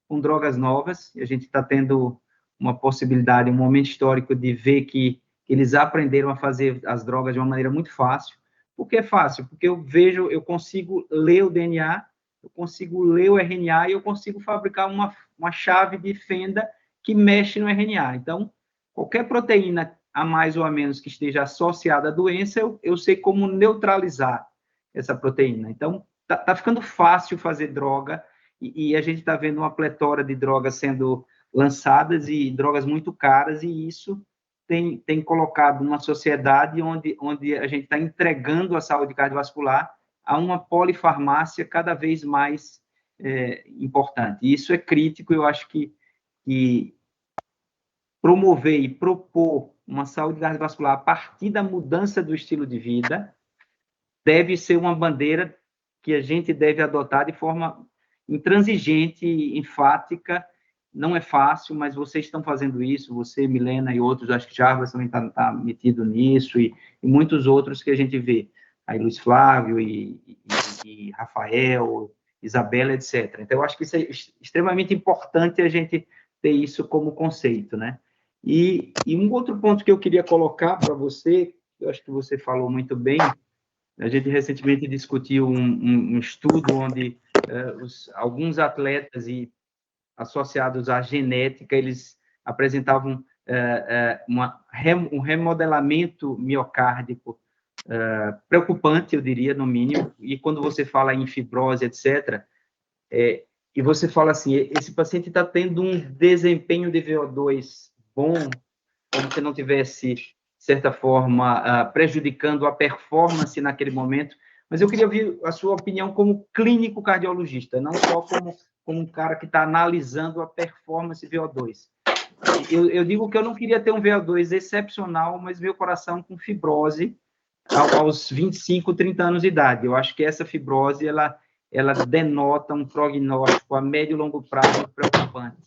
com drogas novas, e a gente está tendo uma possibilidade, um momento histórico de ver que eles aprenderam a fazer as drogas de uma maneira muito fácil. Por que é fácil? Porque eu consigo ler o DNA, eu consigo ler o RNA e eu consigo fabricar uma chave de fenda que mexe no RNA. Então, qualquer proteína a mais ou a menos que esteja associada à doença, eu sei como neutralizar essa proteína. Então, tá ficando fácil fazer droga e a gente está vendo uma pletora de drogas sendo lançadas e drogas muito caras, e isso tem colocado uma sociedade onde a gente está entregando a saúde cardiovascular a uma polifarmácia cada vez mais importante. E isso é crítico, eu acho que promover e propor uma saúde cardiovascular a partir da mudança do estilo de vida deve ser uma bandeira que a gente deve adotar de forma intransigente, enfática. Não é fácil, mas vocês estão fazendo isso, você, Milena e outros, acho que Jarbas também está metido nisso, e muitos outros que a gente vê, aí Luiz Flávio e Rafael, Isabela, etc. Então, eu acho que isso é extremamente importante a gente ter isso como conceito, né? E um outro ponto que eu queria colocar para você, eu acho que você falou muito bem, a gente recentemente discutiu um estudo onde alguns atletas associados à genética, eles apresentavam um remodelamento miocárdico preocupante, eu diria, no mínimo, e quando você fala em fibrose, etc., e você fala assim, esse paciente está tendo um desempenho de VO2 bom, como se não tivesse, de certa forma, prejudicando a performance naquele momento, mas eu queria ouvir a sua opinião como clínico cardiologista, não só como um cara que está analisando a performance VO2. Eu digo que eu não queria ter um VO2 excepcional, mas meu coração com fibrose aos 25, 30 anos de idade. Eu acho que essa fibrose, ela denota um prognóstico a médio e longo prazo preocupante.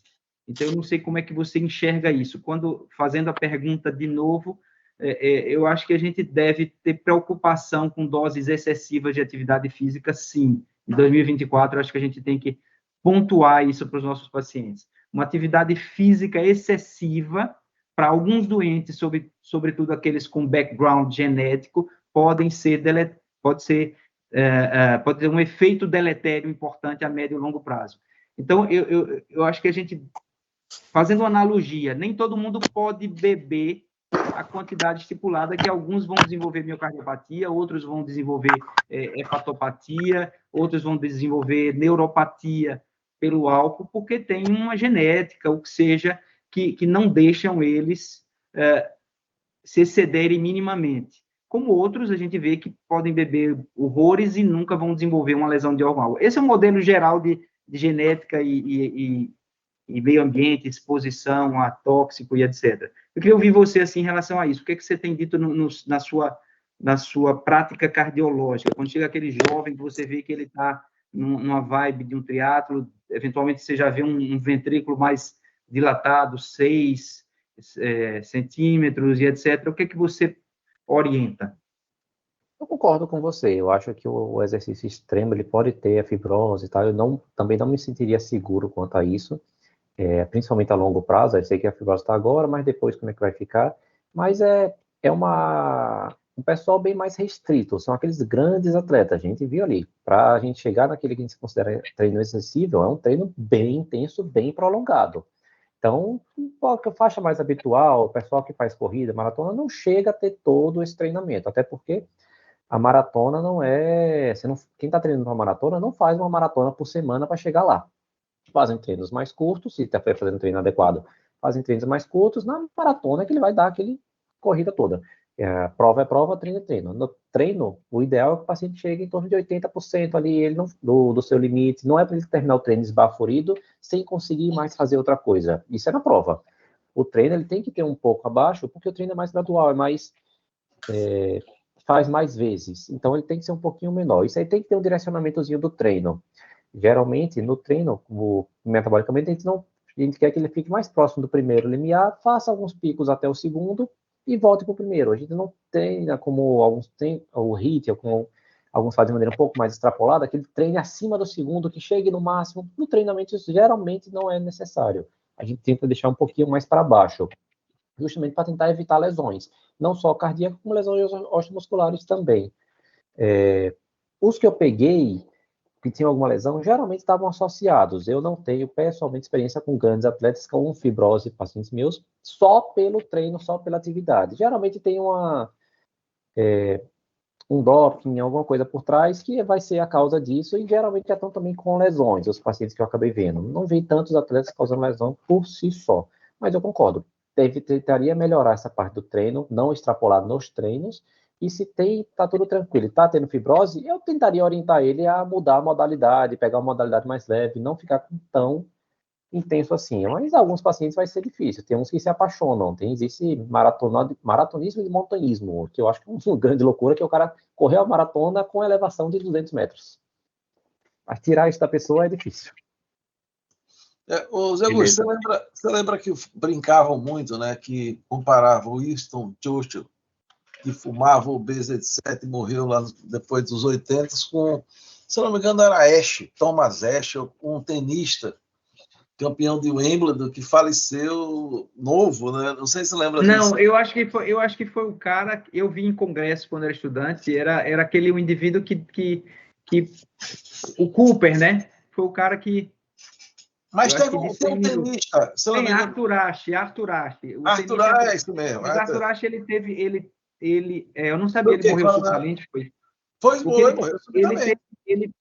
Então, eu não sei como é que você enxerga isso. Quando, fazendo a pergunta de novo, eu acho que a gente deve ter preocupação com doses excessivas de atividade física, sim. Em 2024, eu acho que a gente tem que pontuar isso para os nossos pacientes. Uma atividade física excessiva, para alguns doentes, sobretudo aqueles com background genético, pode ter um efeito deletério importante a médio e longo prazo. Então, eu acho que a gente, fazendo uma analogia, nem todo mundo pode beber a quantidade estipulada, que alguns vão desenvolver miocardiopatia, outros vão desenvolver hepatopatia, outros vão desenvolver neuropatia pelo álcool, porque tem uma genética, ou que seja, que não deixam eles se excederem minimamente. Como outros, a gente vê que podem beber horrores e nunca vão desenvolver uma lesão de órgão. Esse é um modelo geral de genética e meio ambiente, exposição a tóxico e etc. Eu queria ouvir você assim, em relação a isso. O que é que você tem dito na sua prática cardiológica? Quando chega aquele jovem que você vê que ele está numa vibe de um triatlo, eventualmente você já vê um ventrículo mais dilatado, 6 centímetros e etc. O que é que você orienta? Eu concordo com você. Eu acho que o exercício extremo ele pode ter a fibrose e tal. Também não me sentiria seguro quanto a isso, principalmente a longo prazo. Eu sei que a fibrose está agora, mas depois como é que vai ficar? Mas é um pessoal bem mais restrito. São aqueles grandes atletas. A gente viu ali. Para a gente chegar naquele que se considera treino excessivo, é um treino bem intenso, bem prolongado. Então, a faixa mais habitual, o pessoal que faz corrida, maratona, não chega a ter todo esse treinamento, até porque a maratona não é... quem está treinando uma maratona não faz uma maratona por semana para chegar lá. Fazem treinos mais curtos, se está fazendo um treino adequado, fazem treinos mais curtos, na maratona que ele vai dar aquele corrida toda. Prova é prova, treino é treino. No treino, o ideal é que o paciente chegue em torno de 80% ali ele do seu limite. Não é para ele terminar o treino esbaforido sem conseguir mais fazer outra coisa. Isso é na prova. O treino ele tem que ter um pouco abaixo, porque o treino é mais gradual, faz mais vezes. Então ele tem que ser um pouquinho menor. Isso aí tem que ter um direcionamentozinho do treino. Geralmente, no treino, metabolicamente, a gente quer que ele fique mais próximo do primeiro limiar, faça alguns picos até o segundo, e volte para o primeiro. A gente não treina como alguns têm, o HIIT, ou como alguns fazem de maneira um pouco mais extrapolada, que ele treine acima do segundo, que chegue no máximo. No treinamento, isso geralmente não é necessário. A gente tenta deixar um pouquinho mais para baixo, justamente para tentar evitar lesões, não só cardíacas, como lesões osteomusculares também. Os que eu peguei, que tinham alguma lesão, geralmente estavam associados. Eu não tenho, pessoalmente, experiência com grandes atletas com fibrose, pacientes meus, só pelo treino, só pela atividade. Geralmente tem um doping, alguma coisa por trás, que vai ser a causa disso, e geralmente já estão também com lesões, os pacientes que eu acabei vendo. Não vi tantos atletas causando lesão por si só, mas eu concordo. tentaria melhorar essa parte do treino, não extrapolar nos treinos, e se tá tudo tranquilo, tá tendo fibrose, eu tentaria orientar ele a mudar a modalidade, pegar uma modalidade mais leve, não ficar tão intenso assim. Mas alguns pacientes vai ser difícil, tem uns que se apaixonam, existe maratonismo e montanhismo, que eu acho que é uma grande loucura, que é o cara correr a maratona com elevação de 200 metros. Mas tirar isso da pessoa é difícil. Ô, Zé Augusto, você lembra que brincavam muito, né, que comparavam o Winston Churchill, que fumava o BZ7 e morreu lá depois dos 80, com, se não me engano, era Thomas Ashe, um tenista, campeão de Wimbledon, que faleceu novo, né? Não sei se você lembra disso. Não, eu acho que foi o cara, eu vi em congresso quando era estudante, era aquele indivíduo que o Cooper, né? Foi o cara que... Mas tem um tenista, se não me engano. Arthur Ashe. Arthur Ashe, é isso mesmo. Mas Arthur Ashe, eu não sabia, ele morreu subitamente, foi? Morreu subitamente. Ele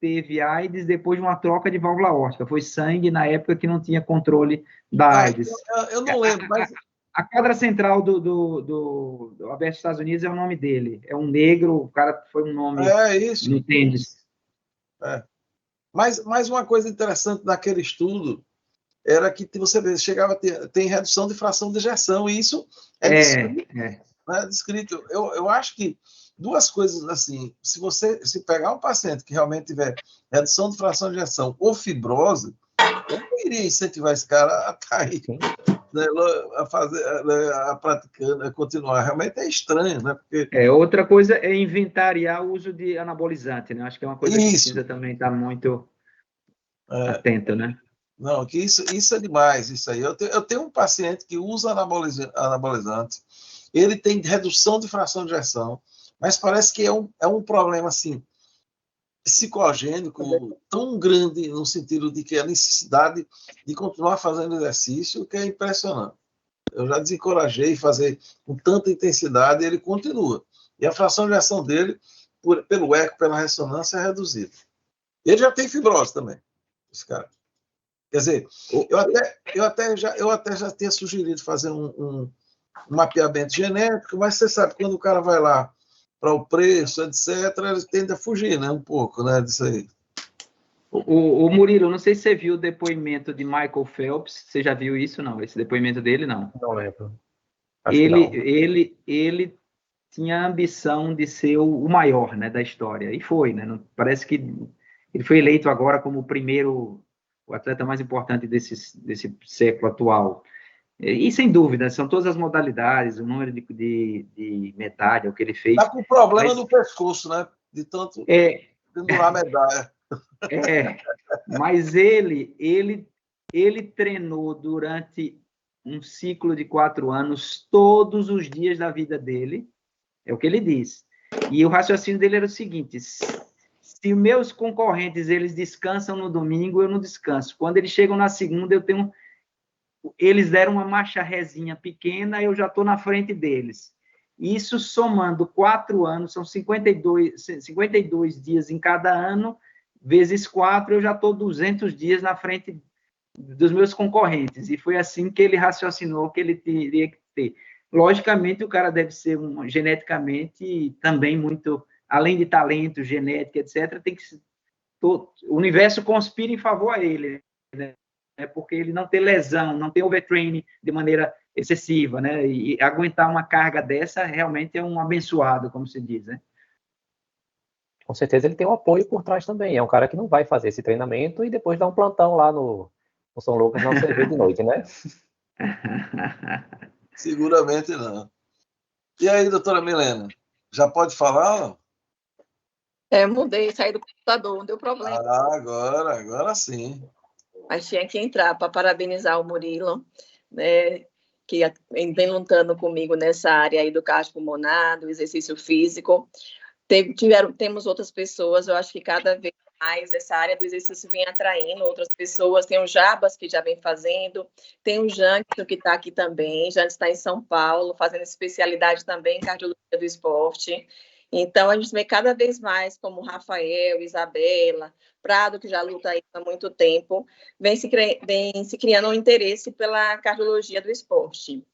teve AIDS depois de uma troca de válvula aórtica. Foi sangue na época que não tinha controle da AIDS. Eu não lembro, mas... A quadra central do Aberto dos Estados Unidos é o nome dele. É um negro, o cara foi um nome... É isso. No tênis. Mas uma coisa interessante naquele estudo era que você chegava a ter redução de fração de ejeção, e isso é descrito. Né? Descrito. Eu acho que duas coisas assim, se pegar um paciente que realmente tiver redução de fração de ejeção ou fibrose, eu não iria incentivar esse cara a cair, né, a fazer, a praticando, a continuar. Realmente é estranho, né? Porque... outra coisa é inventariar o uso de anabolizante, né? Acho que é uma coisa que precisa também estar muito atento, né? Não, que isso é demais, isso aí. Eu tenho um paciente que usa anabolizante, ele tem redução de fração de ejeção, mas parece que é um problema, assim, psicogênico tão grande, no sentido de que a necessidade de continuar fazendo exercício, que é impressionante. Eu já desencorajei fazer com tanta intensidade, e ele continua. E a fração de ejeção dele, pelo eco, pela ressonância, é reduzida. Ele já tem fibrose também, esse cara. Quer dizer, eu até já tinha sugerido fazer um mapeamento genético, mas você sabe, quando o cara vai lá para o preço, etc., ele tende a fugir, né, um pouco, né, disso aí. O Murilo, não sei se você viu o depoimento de Michael Phelps, você já viu isso, não? Esse depoimento dele, não? Não lembro. Ele tinha a ambição de ser o maior, né, da história, e foi, né? Parece que ele foi eleito agora como o atleta mais importante desse século atual. E, sem dúvida, são todas as modalidades, o número de medalha, o que ele fez. Está com problema no pescoço, né? De tanto pendurar medalha. Mas ele treinou durante um ciclo de 4 anos, todos os dias da vida dele, é o que ele diz. E o raciocínio dele era o seguinte: se meus concorrentes eles descansam no domingo, eu não descanso. Quando eles chegam na segunda, eles deram uma marcha rezinha pequena, eu já estou na frente deles. Isso somando 4 anos, são 52 dias em cada ano, vezes 4, eu já estou 200 dias na frente dos meus concorrentes. E foi assim que ele raciocinou que ele teria que ter. Logicamente, o cara deve ser geneticamente também muito, além de talento, genética, etc., tem que o universo conspira em favor a ele, né? Porque ele não tem lesão, não tem overtraining de maneira excessiva, né? E aguentar uma carga dessa realmente é um abençoado, como se diz, né? Com certeza ele tem um apoio por trás também. É um cara que não vai fazer esse treinamento e depois dar um plantão lá no São Lucas na UCV de noite, né? Seguramente não. E aí, doutora Milena, já pode falar? Mudei, saí do computador, não deu problema. Agora sim. Mas tinha que entrar para parabenizar o Murilo, né, que vem lutando comigo nessa área aí do cardiopulmonar, do exercício físico. Temos outras pessoas, eu acho que cada vez mais essa área do exercício vem atraindo outras pessoas. Tem o Jabas, que já vem fazendo, tem o Janderson, que está aqui também, já está em São Paulo, fazendo especialidade também em cardiologia do esporte. Então, a gente vê cada vez mais como Rafael, Isabela, Prado, que já luta aí há muito tempo, vem se criando um interesse pela cardiologia do esporte.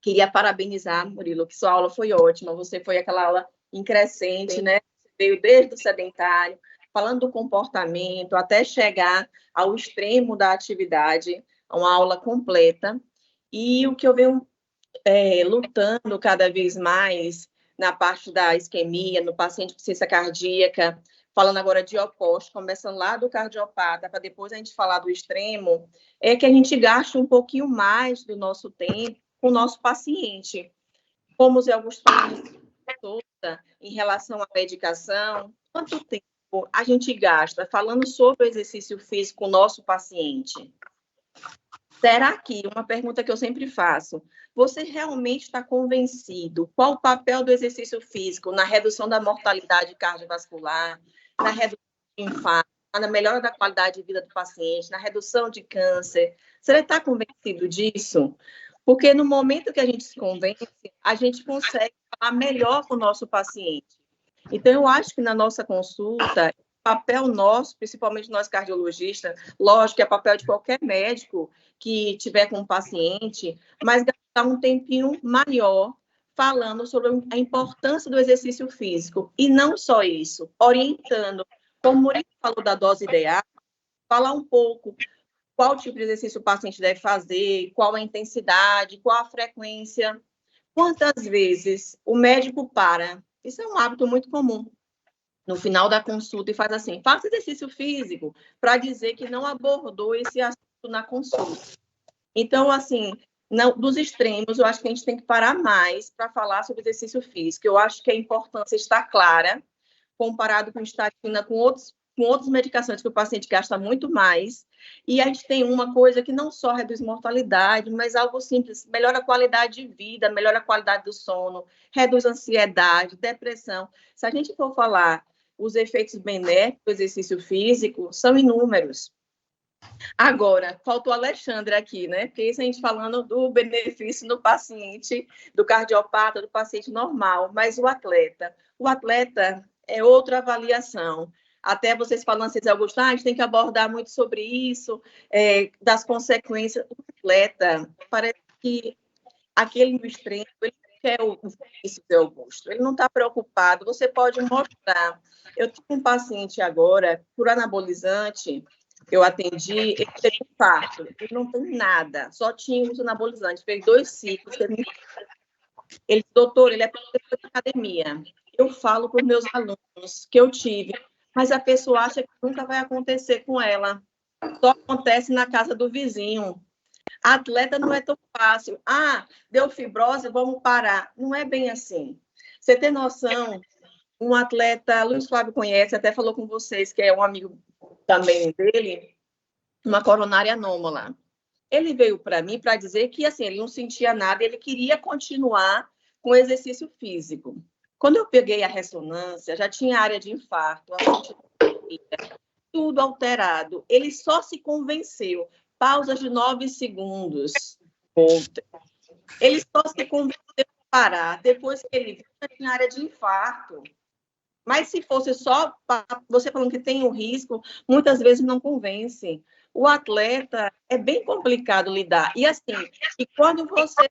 Queria parabenizar, Murilo, que sua aula foi ótima, você foi aquela aula em crescente, né? Você veio desde o sedentário, falando do comportamento, até chegar ao extremo da atividade, uma aula completa. E o que eu venho lutando cada vez mais na parte da isquemia, no paciente com ciência cardíaca, falando agora de oposto, começando lá do cardiopata, para depois a gente falar do extremo, é que a gente gaste um pouquinho mais do nosso tempo com o nosso paciente. Como o Zé Augusto em relação à medicação, quanto tempo a gente gasta falando sobre o exercício físico com o nosso paciente? Será que, uma pergunta que eu sempre faço, você realmente está convencido qual o papel do exercício físico na redução da mortalidade cardiovascular, na redução de infarto, na melhora da qualidade de vida do paciente, na redução de câncer? Você está convencido disso? Porque no momento que a gente se convence, a gente consegue falar melhor com o nosso paciente. Então, eu acho que na nossa consulta, papel nosso, principalmente nós cardiologistas, lógico que é papel de qualquer médico que tiver com um paciente, mas gastar um tempinho maior falando sobre a importância do exercício físico. E não só isso, orientando, como o Murilo falou da dose ideal, falar um pouco qual tipo de exercício o paciente deve fazer, qual a intensidade, qual a frequência, quantas vezes o médico para. Isso é um hábito muito comum. No final da consulta e faz assim, faça exercício físico, para dizer que não abordou esse assunto na consulta. Então, assim, não, dos extremos, eu acho que a gente tem que parar mais para falar sobre exercício físico. Eu acho que a importância está clara, comparado com estatina, com outras medicações que o paciente gasta muito mais. E a gente tem uma coisa que não só reduz mortalidade, mas algo simples, melhora a qualidade de vida, melhora a qualidade do sono, reduz ansiedade, depressão. Se a gente for falar os efeitos benéficos do exercício físico, são inúmeros. Agora, faltou o Alexandre aqui, né? Porque isso a gente falando do benefício no paciente, do cardiopata, do paciente normal, mas o atleta é outra avaliação. Até vocês falando, Zé Augusto, a gente tem que abordar muito sobre isso, das consequências. O atleta, parece que aquele no extremo, ele quer o benefício, Zé Augusto, ele não está preocupado, você pode mostrar. Eu tenho um paciente agora, por anabolizante, eu atendi, ele teve infarto, ele não tem nada, só tinha uso anabolizante, fez 2 ciclos, ele disse, doutor, ele é professor de academia. Eu falo para os meus alunos que eu tive, mas a pessoa acha que nunca vai acontecer com ela, só acontece na casa do vizinho. A atleta não é tão fácil. Ah, deu fibrose, vamos parar. Não é bem assim. Você tem noção, um atleta, Luiz Flávio conhece, até falou com vocês, que é um amigo também dele, uma coronária anômala. Ele veio para mim para dizer que assim, ele não sentia nada, ele queria continuar com o exercício físico. Quando eu peguei a ressonância, já tinha área de infarto, tudo alterado. Ele só se convenceu. Pausas de 9 segundos. Ele só se convenceu a parar depois que ele viu que tinha área de infarto. Mas se fosse só você falando que tem um risco, muitas vezes não convence. O atleta é bem complicado lidar. E assim, e quando você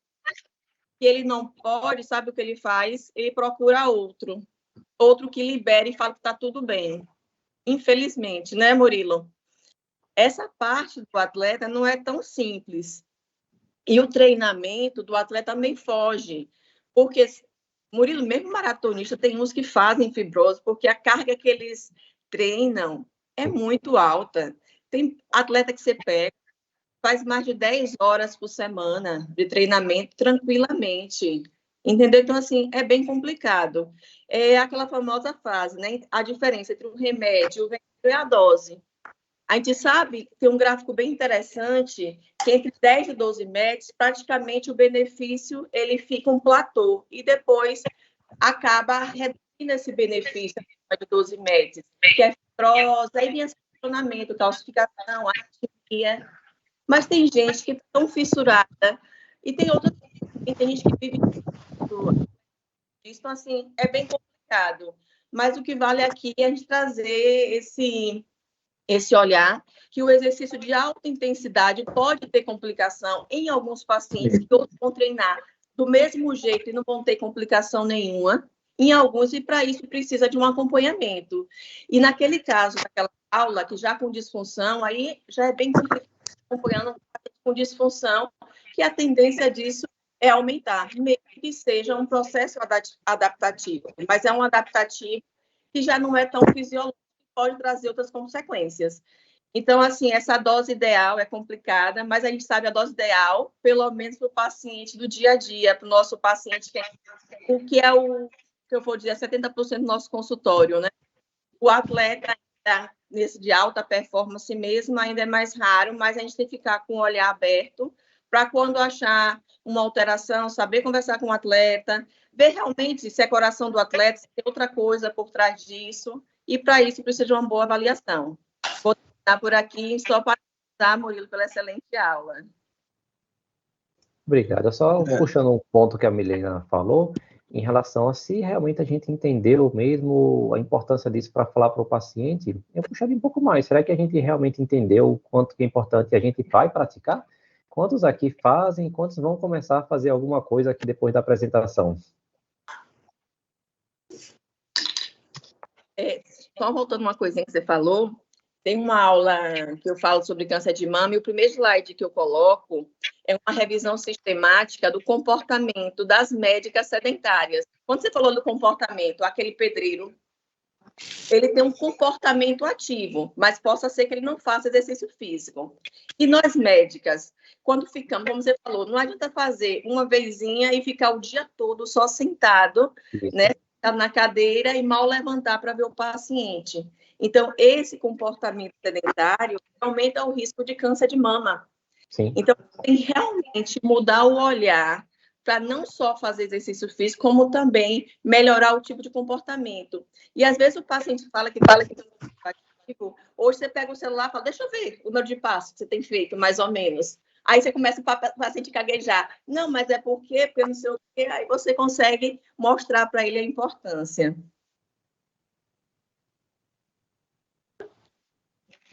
que ele não pode, sabe o que ele faz? Ele procura outro que libere e fala que está tudo bem. Infelizmente, né, Murilo? Essa parte do atleta não é tão simples. E o treinamento do atleta também foge. Porque, Murilo, mesmo maratonista, tem uns que fazem fibrose, porque a carga que eles treinam é muito alta. Tem atleta que você pega, faz mais de 10 horas por semana de treinamento tranquilamente. Entendeu? Então, assim, é bem complicado. É aquela famosa frase, né? A diferença entre o remédio, o veneno e a dose. A gente sabe, tem um gráfico bem interessante, que entre 10 e 12 metros, praticamente o benefício ele fica um platô, e depois acaba reduzindo esse benefício de 12 metros, que é fibrose, aí vem esse funcionamento, calcificação, anemia. Mas tem gente que é tão fissurada, e tem outra, tem gente que vive isso, assim, é bem complicado. complicado. Mas o que vale aqui é a gente trazer esse olhar que o exercício de alta intensidade pode ter complicação em alguns pacientes que outros vão treinar do mesmo jeito e não vão ter complicação nenhuma, em alguns, e para isso precisa de um acompanhamento. E naquele caso, naquela aula, que já com disfunção, aí já é bem complicado acompanhando com disfunção, que a tendência disso é aumentar, mesmo que seja um processo adaptativo, mas é um adaptativo que já não é tão fisiológico, pode trazer outras consequências. Então, assim, essa dose ideal é complicada, mas a gente sabe a dose ideal, pelo menos para o paciente do dia a dia, para o nosso paciente, o que é o que eu vou dizer, 70% do nosso consultório, né? O atleta nesse de alta performance mesmo ainda é mais raro, mas a gente tem que ficar com o olhar aberto para quando achar uma alteração, saber conversar com o atleta, ver realmente se é coração do atleta, se tem outra coisa por trás disso, e para isso precisa de uma boa avaliação. Vou terminar por aqui, só para agradecer, Murilo, pela excelente aula. Obrigado. Só puxando um ponto que a Milena falou, em relação a se realmente a gente entendeu mesmo a importância disso para falar para o paciente, eu puxaria um pouco mais. Será que a gente realmente entendeu o quanto que é importante e a gente vai praticar? Quantos aqui fazem, quantos vão começar a fazer alguma coisa aqui depois da apresentação? Só voltando uma coisinha que você falou, tem uma aula que eu falo sobre câncer de mama, e o primeiro slide que eu coloco é uma revisão sistemática do comportamento das médicas sedentárias. Quando você falou do comportamento, aquele pedreiro, ele tem um comportamento ativo, mas possa ser que ele não faça exercício físico. E nós médicas, quando ficamos, como você falou, não adianta fazer uma vezinha e ficar o dia todo só sentado, né, na cadeira e mal levantar para ver o paciente. Então, esse comportamento sedentário aumenta o risco de câncer de mama. Sim. Então, tem que realmente mudar o olhar para não só fazer exercício físico, como também melhorar o tipo de comportamento. E, às vezes, o paciente fala que ativo, hoje você pega o celular e fala, deixa eu ver o número de passos que você tem feito, mais ou menos. Aí você começa o paciente a gaguejar. Não, mas é porque eu não sei o quê. Aí você consegue mostrar para ele a importância.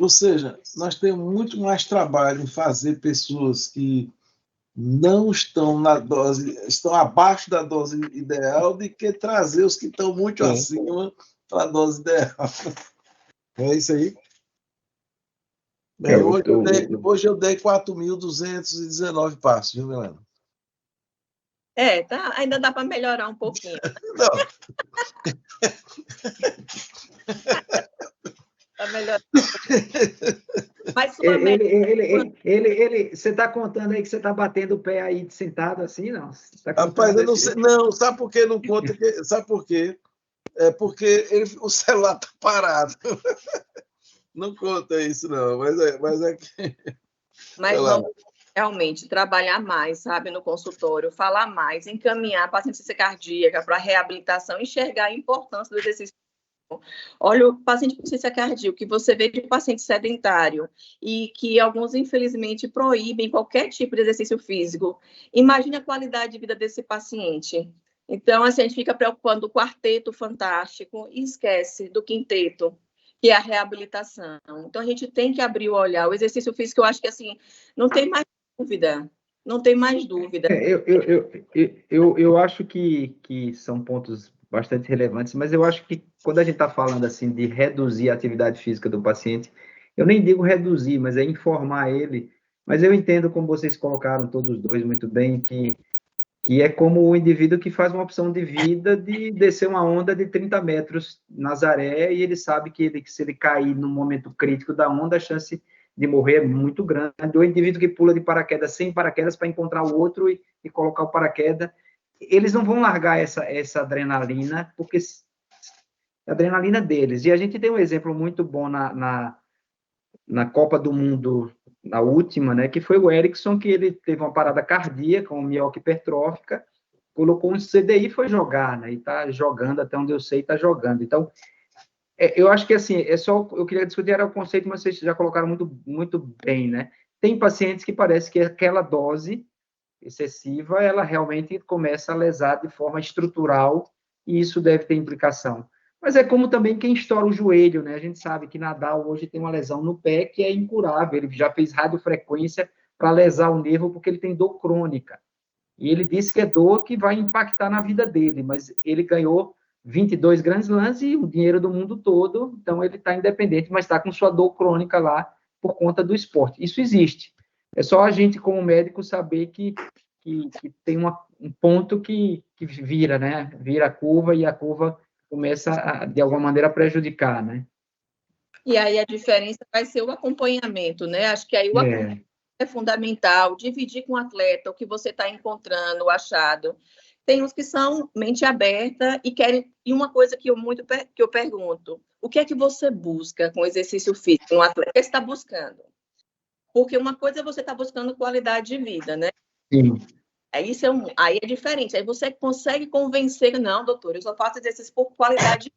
Ou seja, nós temos muito mais trabalho em fazer pessoas que não estão na dose, estão abaixo da dose ideal, do que trazer os que estão muito acima para a dose ideal. É isso aí? Bem, hoje eu dei 4.219 passos, viu, Milena? Tá, ainda dá para melhorar um pouquinho. Não. Para melhorar. Mas você está contando aí que você está batendo o pé aí sentado assim, não? Rapaz, eu não sei. Não, sabe por que não conta? Sabe por quê? É porque o celular está parado. Não conta isso, não, mas é que... Mas vamos realmente trabalhar mais, sabe, no consultório, falar mais, encaminhar a paciente cardíaca para reabilitação, enxergar a importância do exercício. Olha, o paciente com insuficiência cardíaca, que você vê de paciente sedentário, e que alguns, infelizmente, proíbem qualquer tipo de exercício físico. Imagine a qualidade de vida desse paciente. Então, assim, a gente fica preocupando do quarteto fantástico e esquece do quinteto, que é a reabilitação. Então, a gente tem que abrir o olhar. O exercício físico, eu acho que, assim, não tem mais dúvida. Não tem mais dúvida. Eu acho que são pontos bastante relevantes, mas eu acho que quando a gente está falando assim de reduzir a atividade física do paciente, eu nem digo reduzir, mas é informar ele. Mas eu entendo, como vocês colocaram todos dois muito bem, que é como o indivíduo que faz uma opção de vida de descer uma onda de 30 metros Nazaré, e ele sabe que se ele cair no momento crítico da onda, a chance de morrer é muito grande. O indivíduo que pula de paraquedas sem paraquedas para encontrar o outro e colocar o paraquedas, eles não vão largar essa adrenalina, porque é a adrenalina deles. E a gente tem um exemplo muito bom na Copa do Mundo, na última, né, que foi o Erickson, que ele teve uma parada cardíaca, uma mioclonose hipertrófica, colocou um CDI e foi jogar, né, e está jogando, até onde eu sei, está jogando. Então, eu acho que, assim, eu queria discutir era o conceito, mas vocês já colocaram muito, muito bem, né? Tem pacientes que parece que aquela dose excessiva, ela realmente começa a lesar de forma estrutural e isso deve ter implicação. Mas é como também quem estoura o joelho, né? A gente sabe que Nadal hoje tem uma lesão no pé que é incurável, ele já fez radiofrequência para lesar o nervo porque ele tem dor crônica. E ele disse que é dor que vai impactar na vida dele, mas ele ganhou 22 grandes lãs e o dinheiro do mundo todo, então ele está independente, mas está com sua dor crônica lá por conta do esporte. Isso existe. É só a gente, como médico, saber que tem um ponto que vira, né? Vira a curva e a curva começa, de alguma maneira, a prejudicar, né? E aí a diferença vai ser o acompanhamento, né? Acho que aí o acompanhamento é fundamental, dividir com o atleta o que você está encontrando, o achado. Tem uns que são mente aberta e querem... E uma coisa que eu pergunto, o que é que você busca com exercício físico no atleta? O que você está buscando? Porque uma coisa é você estar buscando qualidade de vida, né? Sim. Aí é diferente. Aí você consegue convencer, não, doutor, eu só faço exercício por qualidade de vida.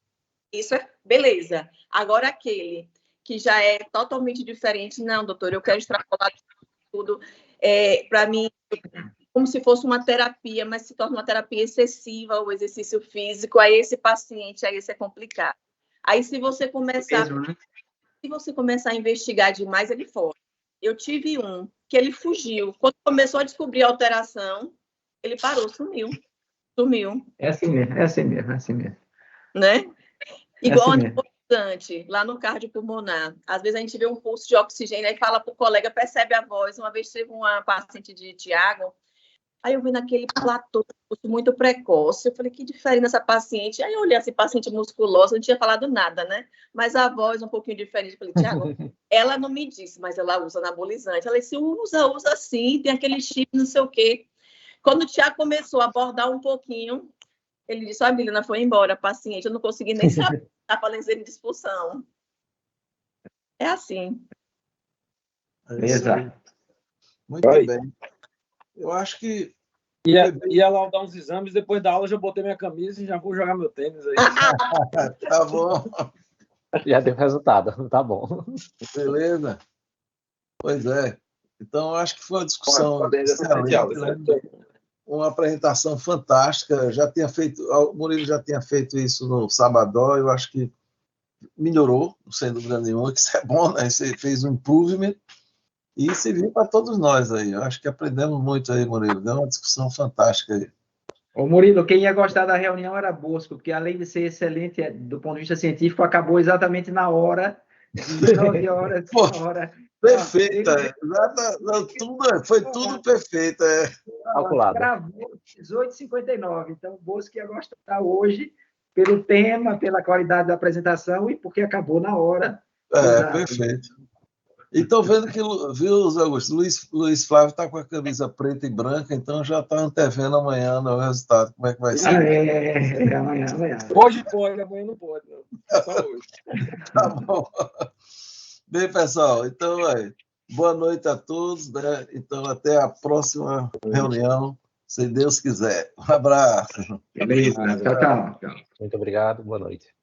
Isso é beleza. Agora, aquele que já é totalmente diferente, não, doutor, eu quero extrapolar tudo. Para mim, como se fosse uma terapia, mas se torna uma terapia excessiva, o exercício físico, aí esse paciente, aí isso é complicado. Aí, se você começar a investigar demais, ele foge. Eu tive um que ele fugiu. Quando começou a descobrir a alteração, ele parou, sumiu. É assim mesmo. Né? Igual anticonvulsante, lá no cardiopulmonar. Às vezes a gente vê um pulso de oxigênio e fala para o colega, percebe a voz. Uma vez teve uma paciente de Tiago, aí eu vi naquele platô muito precoce. Eu falei, que diferente nessa paciente. Aí eu olhei assim, paciente musculosa, não tinha falado nada, né? Mas a voz um pouquinho diferente. Eu falei, Tiago, ela não me disse, mas ela usa anabolizante. Ela disse, usa sim, tem aquele chip, não sei o quê. Quando o Tiago começou a abordar um pouquinho, ele disse, a Milena foi embora, paciente, eu não consegui nem saber a falência de expulsão. É assim. Exato. Muito bem. Eu acho que... Ia lá dar uns exames, depois da aula já botei minha camisa e já vou jogar meu tênis aí. Tá bom. Já deu resultado, tá bom. Beleza. Pois é. Então, eu acho que foi uma discussão excelente, né? Uma apresentação fantástica. O Murilo já tinha feito isso no Sabadão, eu acho que melhorou, sem dúvida nenhuma, que isso é bom, né? Você fez um improvement e serviu para todos nós aí. Eu acho que aprendemos muito aí, Murilo. Deu uma discussão fantástica aí. Ô Murilo, quem ia gostar da reunião era Bosco, porque além de ser excelente do ponto de vista científico, acabou exatamente na hora, de 9 horas, Pô, hora. Perfeita, foi tudo perfeito. Calculado. Gravou 18h59, então o Bosco ia gostar hoje pelo tema, pela qualidade da apresentação e porque acabou na hora. Perfeito. E estou vendo que, viu, Zé Augusto, Luiz Flávio está com a camisa preta e branca, então já está antevendo amanhã o resultado. Como é que vai ser? Amanhã. Hoje pode, amanhã não pode. Não. Só hoje. Tá bom. Bem, pessoal, então, boa noite a todos, né? Então, até a próxima reunião, se Deus quiser. Um abraço. Beleza, tchau. Muito obrigado, boa noite.